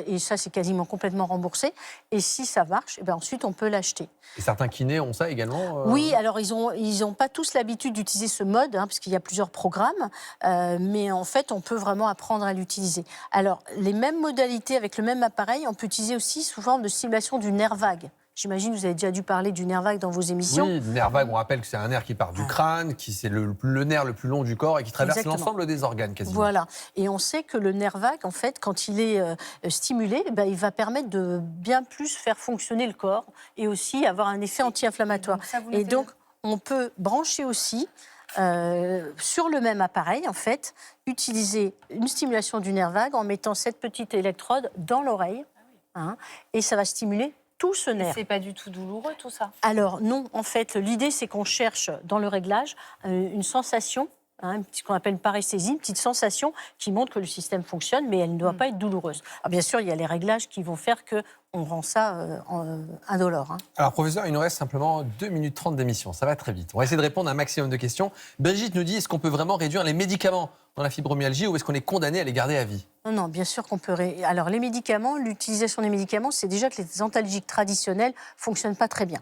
et ça c'est quasiment complètement remboursé. Et si ça marche, ensuite on peut l'acheter. Et certains kinés ont ça également Oui, alors ils ont pas tous l'habitude d'utiliser ce mode, parce qu'il y a plusieurs programmes. Mais en fait, on peut vraiment apprendre à l'utiliser. Alors, les mêmes modalités avec le même appareil, on peut utiliser aussi sous forme de stimulation du nerf vague. J'imagine que vous avez déjà dû parler du nerf vague dans vos émissions. Oui, le nerf vague, on rappelle que c'est un nerf qui part du crâne, qui c'est le nerf le plus long du corps et qui traverse l'ensemble des organes quasiment. Voilà. Et on sait que le nerf vague, en fait, quand il est stimulé, il va permettre de bien plus faire fonctionner le corps et aussi avoir un effet anti-inflammatoire. Et donc, on peut brancher aussi sur le même appareil, en fait, utiliser une stimulation du nerf vague en mettant cette petite électrode dans l'oreille. Et ça va stimuler tout ce nerf. C'est pas du tout douloureux tout ça? Alors non, en fait, l'idée c'est qu'on cherche dans le réglage une sensation, ce qu'on appelle une paresthésie, une petite sensation qui montre que le système fonctionne, mais elle ne doit pas être douloureuse. Alors, bien sûr, il y a les réglages qui vont faire qu'on rend ça indolore. Alors professeur, il nous reste simplement 2 minutes 30 d'émission, ça va très vite. On va essayer de répondre à un maximum de questions. Brigitte nous dit, est-ce qu'on peut vraiment réduire les médicaments dans la fibromyalgie ou est-ce qu'on est condamné à les garder à vie? Non, non, bien sûr qu'on peut... Alors, les médicaments, l'utilisation des médicaments, c'est déjà que les antalgiques traditionnels ne fonctionnent pas très bien.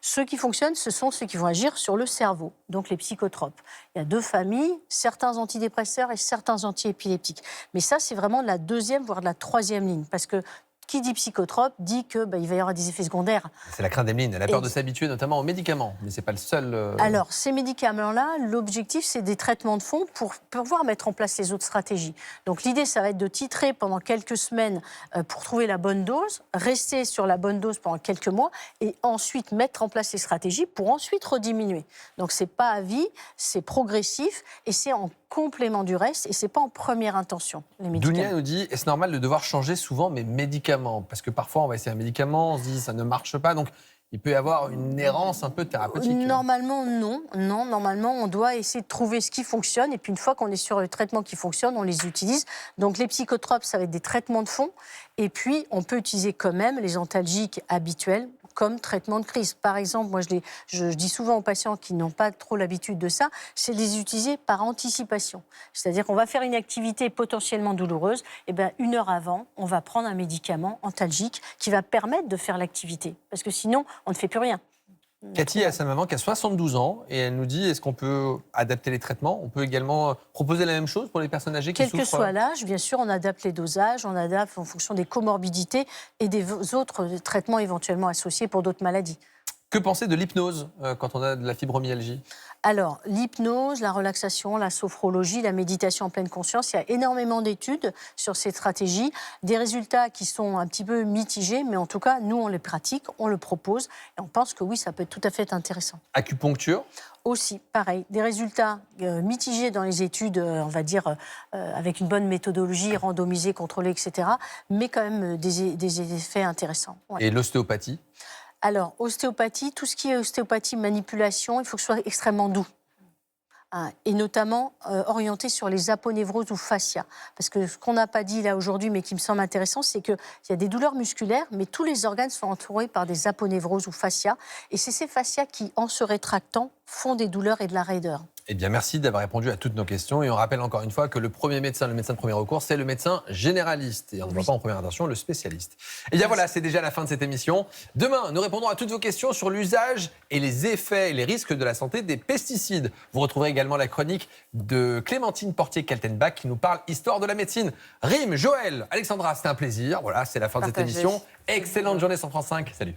Ceux qui fonctionnent, ce sont ceux qui vont agir sur le cerveau, donc les psychotropes. Il y a deux familles, certains antidépresseurs et certains antiépileptiques. Mais ça, c'est vraiment de la deuxième, voire de la troisième ligne, parce que qui dit psychotrope dit qu'il va y avoir des effets secondaires. C'est la crainte d'Emeline, elle a peur de s'habituer notamment aux médicaments, mais ce n'est pas le seul... Alors, ces médicaments-là, l'objectif, c'est des traitements de fond pour pouvoir mettre en place les autres stratégies. Donc, l'idée, ça va être de titrer pendant quelques semaines pour trouver la bonne dose, rester sur la bonne dose pendant quelques mois et ensuite mettre en place les stratégies pour ensuite rediminuer. Donc, ce n'est pas à vie, c'est progressif et c'est en complément du reste et ce n'est pas en première intention, les médicaments. Dounia nous dit, est-ce normal de devoir changer souvent mes médicaments? Parce que parfois, on va essayer un médicament, on se dit, ça ne marche pas, donc il peut y avoir une errance un peu thérapeutique. Normalement, non. Non, normalement, on doit essayer de trouver ce qui fonctionne et puis une fois qu'on est sur le traitement qui fonctionne, on les utilise. Donc les psychotropes, ça va être des traitements de fond et puis on peut utiliser quand même les antalgiques habituels comme traitement de crise. Par exemple, moi je dis souvent aux patients qui n'ont pas trop l'habitude de ça, c'est de les utiliser par anticipation. C'est-à-dire qu'on va faire une activité potentiellement douloureuse, et bien 1 heure avant, on va prendre un médicament antalgique qui va permettre de faire l'activité. Parce que sinon, on ne fait plus rien. Cathy a sa maman qui a 72 ans et elle nous dit, est-ce qu'on peut adapter les traitements? On peut également proposer la même chose pour les personnes âgées qui souffrent? Quel que soit l'âge, bien sûr, on adapte les dosages, on adapte en fonction des comorbidités et des autres traitements éventuellement associés pour d'autres maladies. Que penser de l'hypnose quand on a de la fibromyalgie? Alors, l'hypnose, la relaxation, la sophrologie, la méditation en pleine conscience, il y a énormément d'études sur ces stratégies, des résultats qui sont un petit peu mitigés, mais en tout cas, nous, on les pratique, on le propose, et on pense que oui, ça peut être tout à fait intéressant. Acupuncture? Aussi, pareil, des résultats mitigés dans les études, on va dire, avec une bonne méthodologie, randomisée, contrôlée, etc., mais quand même des effets intéressants. Ouais. Et l'ostéopathie? Alors, ostéopathie, tout ce qui est ostéopathie, manipulation, il faut que ce soit extrêmement doux. Et notamment orienté sur les aponevroses ou fascias. Parce que ce qu'on n'a pas dit là aujourd'hui, mais qui me semble intéressant, c'est qu'il y a des douleurs musculaires, mais tous les organes sont entourés par des aponevroses ou fascias. Et c'est ces fascias qui, en se rétractant, font des douleurs et de la raideur. Eh bien, merci d'avoir répondu à toutes nos questions. Et on rappelle encore une fois que le premier médecin, le médecin de premier recours, c'est le médecin généraliste. Et on ne voit pas en première intention le spécialiste. Et bien voilà, c'est déjà la fin de cette émission. Demain, nous répondrons à toutes vos questions sur l'usage et les effets et les risques de la santé des pesticides. Vous retrouverez également la chronique de Clémentine Portier-Kaltenbach qui nous parle histoire de la médecine. Rim, Joël, Alexandra, c'était un plaisir. Voilà, c'est la fin de cette émission. Excellente journée sur France 5. Salut.